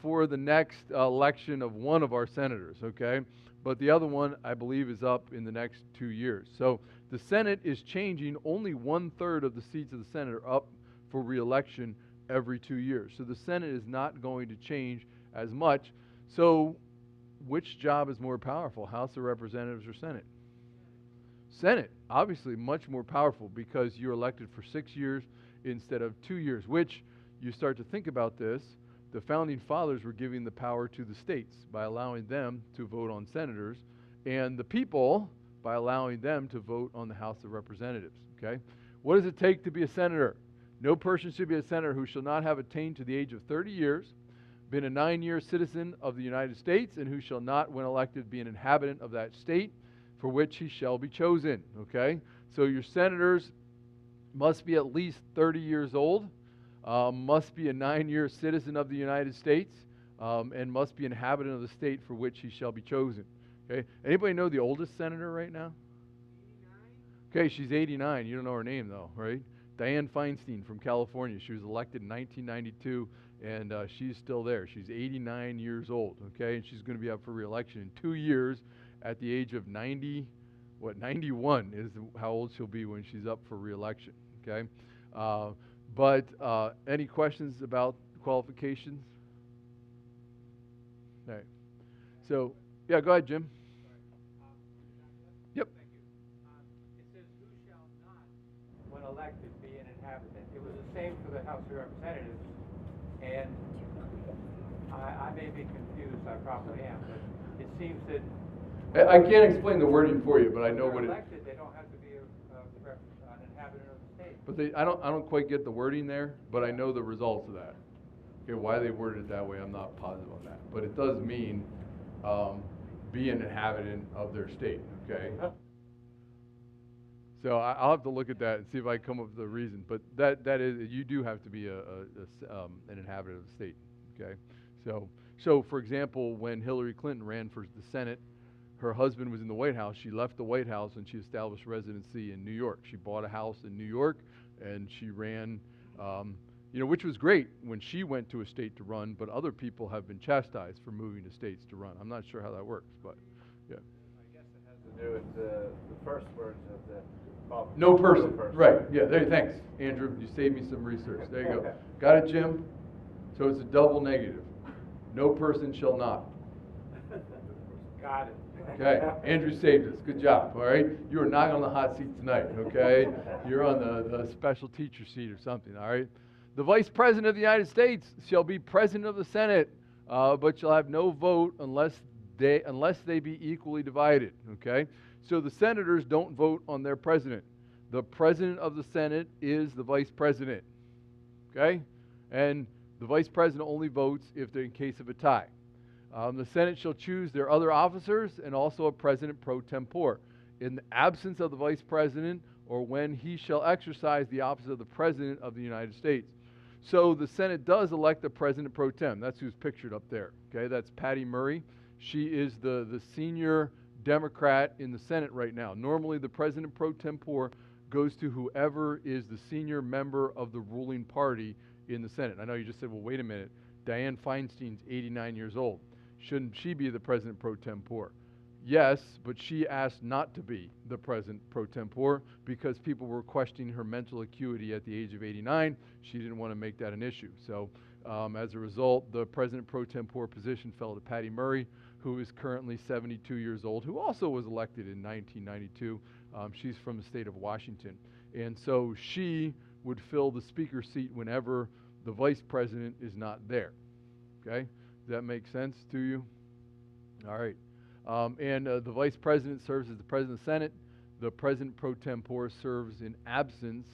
Speaker 2: for the next election of one of our senators, okay? But the other one, I believe, is up in the next 2 years. So the Senate is changing. Only 1/3 of the seats of the Senate are up for re-election every 2 years. So the Senate is not going to change as much. So which job is more powerful, House of Representatives or Senate? Senate, obviously much more powerful because you're elected for 6 years instead of 2 years, which you start to think about this, the Founding Fathers were giving the power to the states by allowing them to vote on senators, and the people by allowing them to vote on the House of Representatives, okay? What does it take to be a senator? No person should be a senator who shall not have attained to the age of 30 years, been a 9-year citizen of the United States, and who shall not, when elected, be an inhabitant of that state for which he shall be chosen, okay? So your senators must be at least 30 years old, must be a 9-year citizen of the United States, and must be an inhabitant of the state for which he shall be chosen. Okay? Anybody know the oldest senator right now? 89. Okay, she's 89. You don't know her name though, right? Dianne Feinstein from California. She was elected in 1992, and she's still there. She's 89 years old. Okay, and she's going to be up for re-election in 2 years, at the age of 91 is how old she'll be when she's up for re-election. Okay. But any questions about qualifications? All right. So, yeah, go ahead, Jim. Yep.
Speaker 8: Thank you. It says, who shall not, when elected, be an inhabitant. It was the same for the House of Representatives, and I may be confused, I probably am, but it seems that
Speaker 2: I can't explain the wording for you, but I know what it.
Speaker 8: Elected, they don't have to be an inhabitant of the state.
Speaker 2: But I don't quite get the wording there, but I know the results of that. Okay, why they worded it that way, I'm not positive on that, but it does mean be an inhabitant of their state. Okay. So I'll have to look at that and see if I come up with a reason. But that is, you do have to be an inhabitant of the state. Okay. So for example, when Hillary Clinton ran for the Senate, her husband was in the White House. She left the White House and she established residency in New York. She bought a house in New York and she ran, which was great when she went to a state to run, but other people have been chastised for moving to states to run. I'm not sure how that works, but yeah.
Speaker 9: I guess it has to do with the first words of the Bible.
Speaker 2: No person. Right. Yeah, thanks, Andrew. You saved me some research. There you go. Got it, Jim? So it's a double negative. No person shall not.
Speaker 8: Got it.
Speaker 2: Okay, Andrew saved us. Good job, all right? You are not on the hot seat tonight, okay? You're on the special teacher seat or something, all right? The Vice President of the United States shall be President of the Senate, but shall have no vote unless they be equally divided, okay? So the senators don't vote on their president. The President of the Senate is the Vice President, okay? And the Vice President only votes if they're in case of a tie. The Senate shall choose their other officers and also a president pro tempore. In the absence of the vice president or when he shall exercise the office of the President of the United States. So the Senate does elect the president pro tem. That's who's pictured up there. Okay, that's Patty Murray. She is the senior Democrat in the Senate right now. Normally the president pro tempore goes to whoever is the senior member of the ruling party in the Senate. I know you just said, well, wait a minute. Dianne Feinstein's 89 years old. Shouldn't she be the president pro tempore? Yes, but she asked not to be the president pro tempore because people were questioning her mental acuity at the age of 89. She didn't want to make that an issue. So as a result, the president pro tempore position fell to Patty Murray, who is currently 72 years old, who also was elected in 1992. She's from the state of Washington. And so she would fill the speaker seat whenever the vice president is not there. Okay? Does that make sense to you? All right. And the vice president serves as the president of the Senate. the president pro tempore serves in absence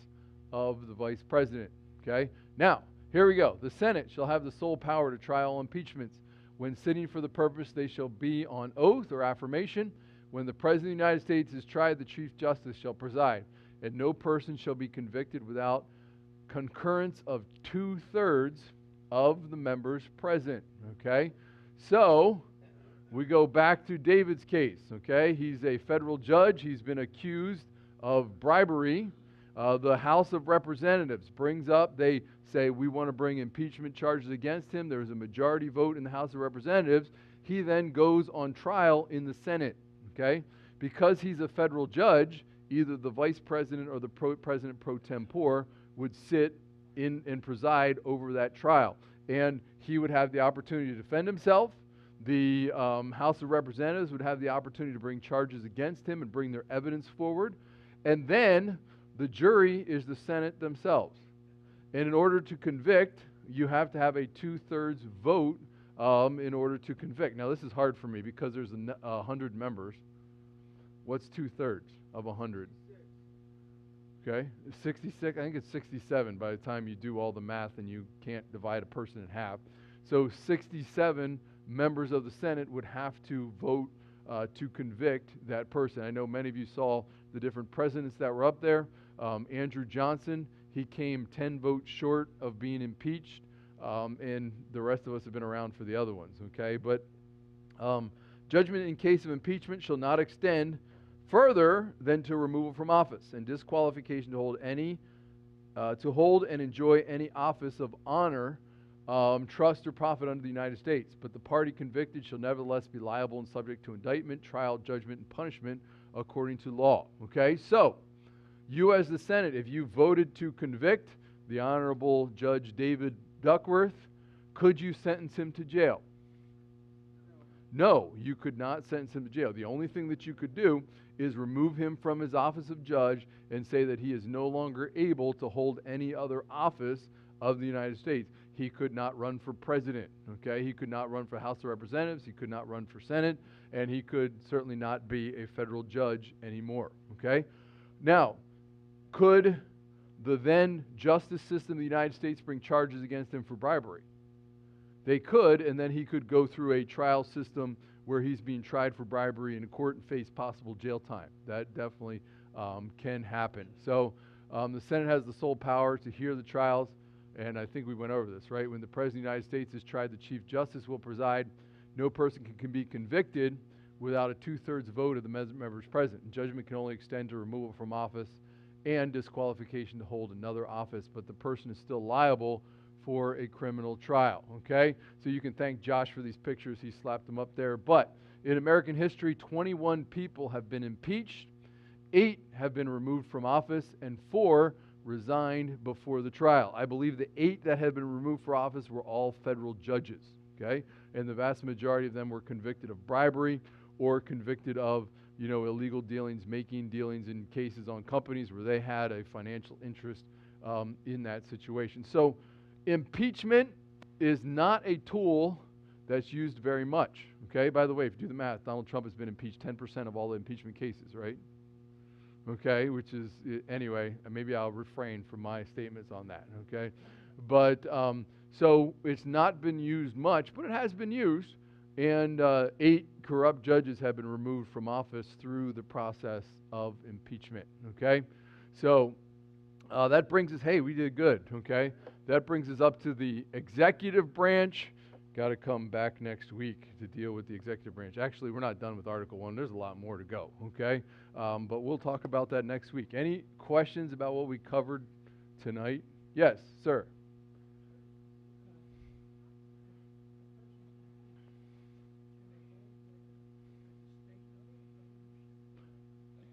Speaker 2: of the vice president. Okay? Now, here we go. The Senate shall have the sole power to try all impeachments. When sitting for the purpose, they shall be on oath or affirmation. When the President of the United States is tried, the Chief Justice shall preside. And no person shall be convicted without concurrence of 2/3 of the members present. Okay? So, we go back to David's case. Okay? He's a federal judge. He's been accused of bribery. The House of Representatives brings up, they say, we want to bring impeachment charges against him. There's a majority vote in the House of Representatives. He then goes on trial in the Senate. Okay? Because he's a federal judge, either the vice president or the president pro tempore would sit in and preside over that trial. And he would have the opportunity to defend himself. The House of Representatives would have the opportunity to bring charges against him and bring their evidence forward. And then the jury is the Senate themselves. And in order to convict, you have to have a 2/3 vote in order to convict. Now, this is hard for me because there's 100 members. What's 2/3 of 100? Okay, 66. I think it's 67 by the time you do all the math and you can't divide a person in half. So 67 members of the Senate would have to vote to convict that person. I know many of you saw the different presidents that were up there. Andrew Johnson, he came 10 votes short of being impeached, and the rest of us have been around for the other ones, okay? But judgment in case of impeachment shall not extend further than to removal from office and disqualification to hold and enjoy any office of honor, trust, or profit under the United States. But the party convicted shall nevertheless be liable and subject to indictment, trial, judgment, and punishment according to law. Okay, so you as the Senate, if you voted to convict the Honorable Judge David Duckworth, could you sentence him to jail? No, you could not sentence him to jail. The only thing that you could do is remove him from his office of judge and say that he is no longer able to hold any other office of the United States. He could not run for president, okay? He could not run for House of Representatives. He could not run for Senate. And he could certainly not be a federal judge anymore, okay? Now, could the then justice system of the United States bring charges against him for bribery? They could, and then he could go through a trial system where he's being tried for bribery in a court and face possible jail time. That definitely can happen. So the Senate has the sole power to hear the trials, and I think we went over this, right? When the President of the United States is tried, the Chief Justice will preside. No person can be convicted without a 2/3 vote of the members present. And judgment can only extend to removal from office and disqualification to hold another office, but the person is still liable for a criminal trial, okay? So you can thank Josh for these pictures. He slapped them up there. But in American history, 21 people have been impeached, 8 have been removed from office, and 4 resigned before the trial. I believe the 8 that had been removed from office were all federal judges, okay? And the vast majority of them were convicted of bribery or convicted of, you know, illegal dealings, making dealings in cases on companies where they had a financial interest in that situation. So impeachment is not a tool that's used very much, okay? By the way, if you do the math, Donald Trump has been impeached 10% of all the impeachment cases, right? Okay, which is, anyway, maybe I'll refrain from my statements on that, okay? But, so it's not been used much, but it has been used, and 8 corrupt judges have been removed from office through the process of impeachment, okay? So that brings us, hey, we did good, okay? That brings us up to the executive branch. Got to come back next week to deal with the executive branch. Actually, we're not done with Article 1. There's a lot more to go, okay? But we'll talk about that next week. Any questions about what we covered tonight? Yes, sir.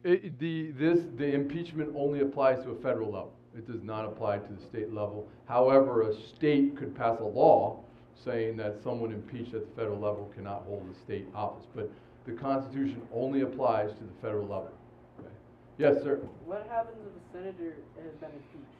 Speaker 2: The impeachment only applies to a federal level. It does not apply to the state level. However, a state could pass a law saying that someone impeached at the federal level cannot hold a state office. But the Constitution only applies to the federal level. Okay. Yes, sir?
Speaker 6: What happens if a senator has been impeached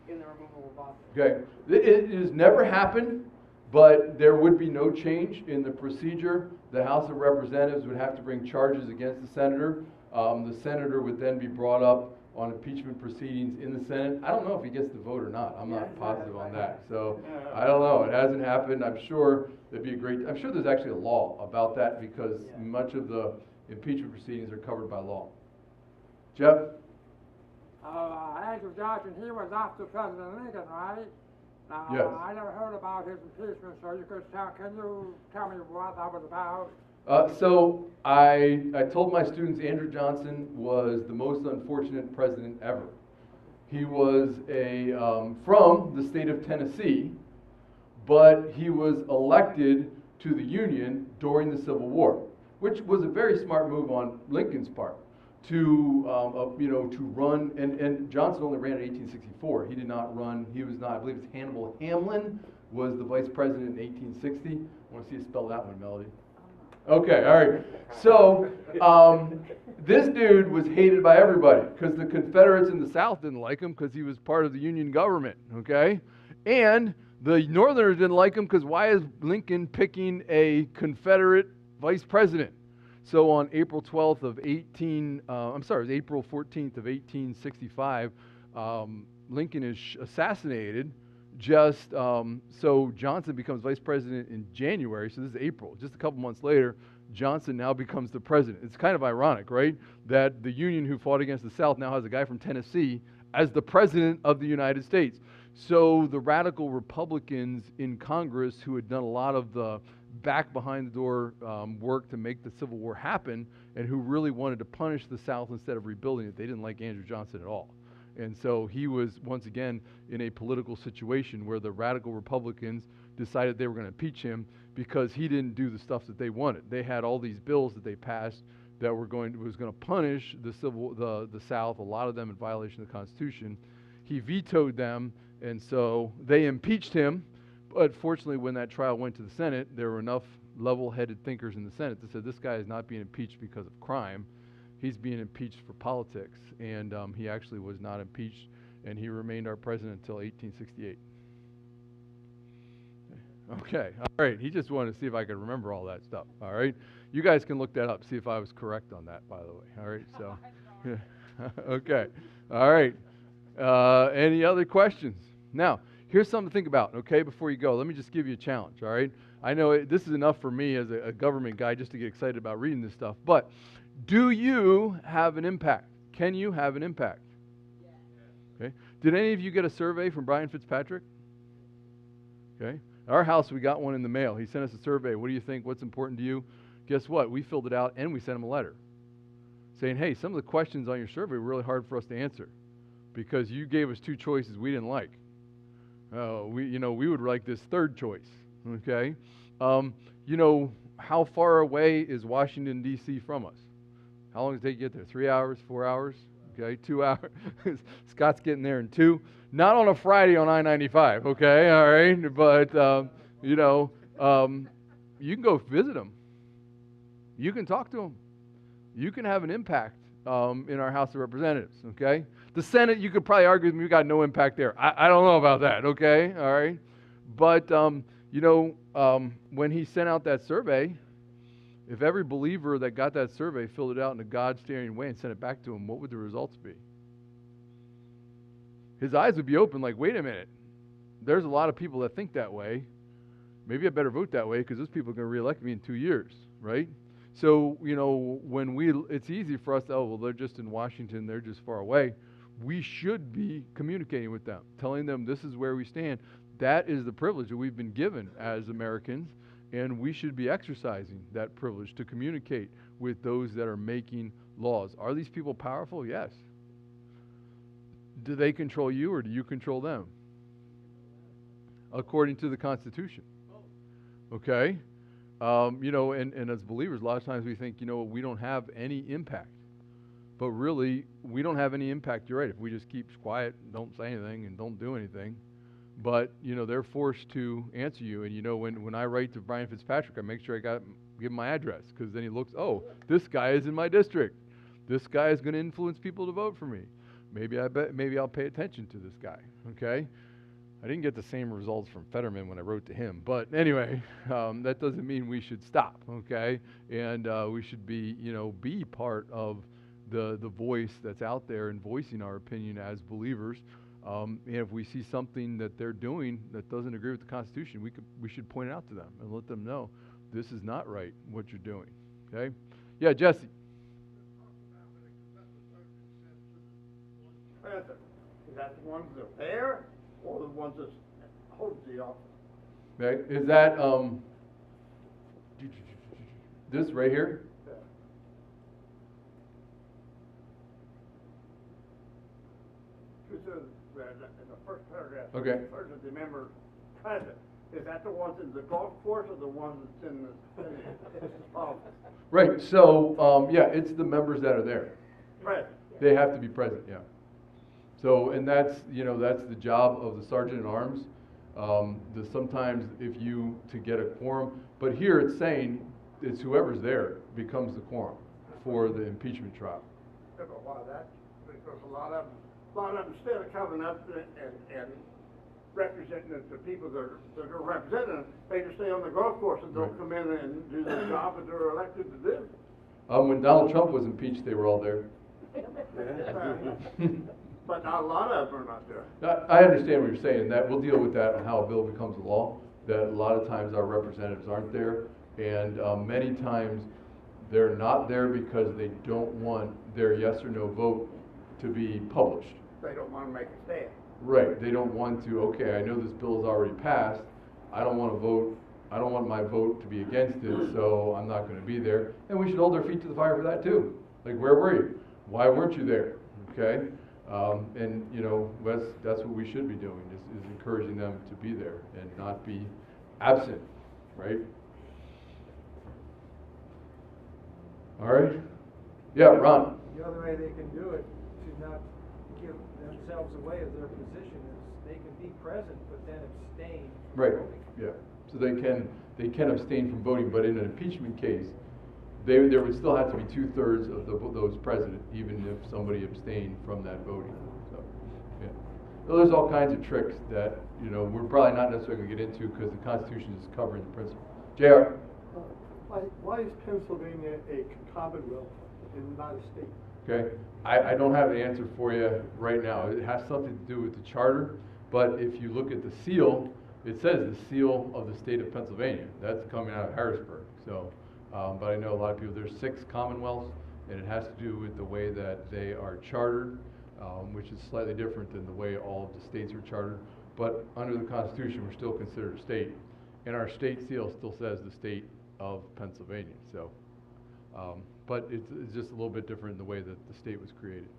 Speaker 6: in the removal of office?
Speaker 2: Okay. It has never happened, but there would be no change in the procedure. The House of Representatives would have to bring charges against the senator. The senator would then be brought up on impeachment proceedings in the Senate. I don't know if he gets to vote or not. I'm not positive on that. So I don't know. It hasn't happened. I'm sure I'm sure there's actually a law about that because much of the impeachment proceedings are covered by law. Jeff?
Speaker 5: Andrew Johnson, he was after President Lincoln, right?
Speaker 2: Yes.
Speaker 5: I never heard about his impeachment, so can you tell me what that was about?
Speaker 2: So I told my students Andrew Johnson was the most unfortunate president ever. He was from the state of Tennessee, but he was elected to the Union during the Civil War, which was a very smart move on Lincoln's part to run. And Johnson only ran in 1864. He did not run. He was not. I believe it's Hannibal Hamlin was the vice president in 1860. I want to see you spell that one, Melody. Okay, all right. So this dude was hated by everybody because the Confederates in the South didn't like him because he was part of the Union government, okay? And the Northerners didn't like him because why is Lincoln picking a Confederate vice president? So on April 14th of 1865, Lincoln is assassinated. So Johnson becomes vice president in January, so this is April. Just a couple months later, Johnson now becomes the president. It's kind of ironic, right? That the Union who fought against the South now has a guy from Tennessee as the president of the United States. So the radical Republicans in Congress who had done a lot of the back behind the door work to make the Civil War happen and who really wanted to punish the South instead of rebuilding it, they didn't like Andrew Johnson at all. And so he was, once again, in a political situation where the radical Republicans decided they were going to impeach him because he didn't do the stuff that they wanted. They had all these bills that they passed that was going to punish the South, a lot of them in violation of the Constitution. He vetoed them, and so they impeached him. But fortunately, when that trial went to the Senate, there were enough level-headed thinkers in the Senate that said this guy is not being impeached because of crime. He's being impeached for politics, and he actually was not impeached, and he remained our president until 1868. Okay, all right. He just wanted to see if I could remember all that stuff. All right, you guys can look that up, see if I was correct on that. By the way, all right. So, okay, all right. Any other questions? Now, here's something to think about. Okay, before you go, let me just give you a challenge. All right. I know this is enough for me as a government guy just to get excited about reading this stuff, but do you have an impact? Can you have an impact? Okay. Did any of you get a survey from Brian Fitzpatrick? Okay. At our house, we got one in the mail. He sent us a survey. What do you think? What's important to you? Guess what? We filled it out and we sent him a letter saying, hey, some of the questions on your survey were really hard for us to answer because you gave us two choices we didn't like. We would like this third choice. Okay. How far away is Washington, D.C. from us? How long does it take to get there? 3 hours, 4 hours? Okay, 2 hours. Scott's getting there in 2. Not on a Friday on I-95, okay, all right? But, you can go visit him. You can talk to him. You can have an impact in our House of Representatives, okay? The Senate, you could probably argue with me, we got no impact there. I don't know about that, okay, all right? But, when he sent out that survey, if every believer that got that survey filled it out in a God-steering way and sent it back to him, what would the results be? His eyes would be open like, wait a minute, there's a lot of people that think that way. Maybe I better vote that way because those people are going to reelect me in 2 years, right? So, it's easy for us to, they're just in Washington, they're just far away. We should be communicating with them, telling them this is where we stand. That is the privilege that we've been given as Americans, and we should be exercising that privilege to communicate with those that are making laws. Are these people powerful? Yes. Do they control you or do you control them? According to the Constitution. Okay? And as believers, a lot of times we think, we don't have any impact. But really, we don't have any impact. You're right. If we just keep quiet, don't say anything, and don't do anything. But, they're forced to answer you. And, when I write to Brian Fitzpatrick, I make sure give him my address. Because then he looks, this guy is in my district. This guy is going to influence people to vote for me. Maybe I'll pay attention to this guy. Okay? I didn't get the same results from Fetterman when I wrote to him. But anyway, that doesn't mean we should stop. Okay? And we should be part of the voice that's out there and voicing our opinion as believers. And if we see something that they're doing that doesn't agree with the Constitution, we should point it out to them and let them know this is not right what you're doing. Okay? Yeah, Jesse.
Speaker 10: Is that the ones that are there or the ones that hold the office?
Speaker 2: Okay, is that this right here?
Speaker 10: In the first paragraph,
Speaker 2: Okay.
Speaker 10: it refers to the member present. Is that the ones in the golf course or the ones that's in the office?
Speaker 2: Right. So yeah, it's the members that are there.
Speaker 10: Present.
Speaker 2: They have to be present. Yeah. So and that's that's the job of the sergeant at arms. Sometimes if you to get a quorum, but here it's saying it's whoever's there becomes the quorum for the impeachment trial.
Speaker 10: There's a lot of that because a lot of them instead of coming up and representing the people that are representing them, they just stay on the golf course and don't come in and do the job that they're elected to do.
Speaker 2: When Donald Trump was impeached, they were all there.
Speaker 10: But not a lot of them are not there.
Speaker 2: I understand what you're saying. That we'll deal with that and how a bill becomes a law. That a lot of times our representatives aren't there, and many times they're not there because they don't want their yes or no vote to be published.
Speaker 10: They don't want to make a stand.
Speaker 2: Right. They don't want to. Okay, I know this bill is already passed. I don't want to vote. I don't want my vote to be against it, so I'm not going to be there. And we should hold our feet to the fire for that too. Like, where were you? Why weren't you there? Okay. And that's what we should be doing is encouraging them to be there and not be absent, right? All right. Yeah, Ron.
Speaker 11: The other way they can do it to not give themselves away as their position is they can be present but then abstain from
Speaker 2: Right.
Speaker 11: voting.
Speaker 2: Yeah. So they can abstain from voting, but in an impeachment case, there would still have to be 2/3 of those present, even if somebody abstained from that voting. So, yeah. So there's all kinds of tricks that we're probably not necessarily going to get into because the Constitution is covering the principle. Jr.
Speaker 4: Why is Pennsylvania a commonwealth and not a state?
Speaker 2: Okay, I don't have an answer for you right now. It has something to do with the charter, but if you look at the seal, it says the seal of the state of Pennsylvania. That's coming out of Harrisburg. So, but I know a lot of people. There's 6 commonwealths, and it has to do with the way that they are chartered, which is slightly different than the way all of the states are chartered. But under the Constitution, we're still considered a state, and our state seal still says the state of Pennsylvania. So, but it's just a little bit different in the way that the state was created.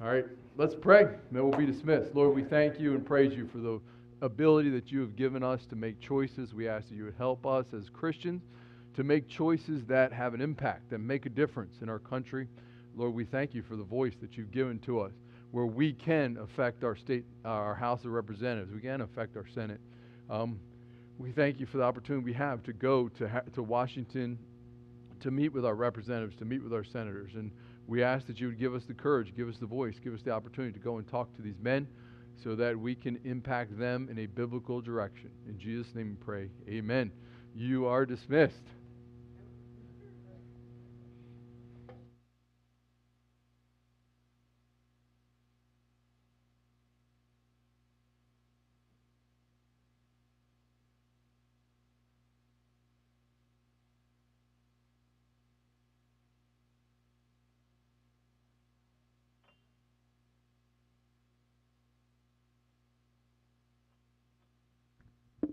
Speaker 2: All right, let's pray, then we'll be dismissed. Lord, we thank you and praise you for the ability that you have given us to make choices. We ask that you would help us as Christians to make choices that have an impact, that make a difference in our country. Lord, we thank you for the voice that you've given to us, where we can affect our state, our House of Representatives. We can affect our Senate. We thank you for the opportunity we have to go to Washington, to meet with our representatives, to meet with our senators. And we ask that you would give us the courage, give us the voice, give us the opportunity to go and talk to these men so that we can impact them in a biblical direction. In Jesus' name we pray, amen. You are dismissed.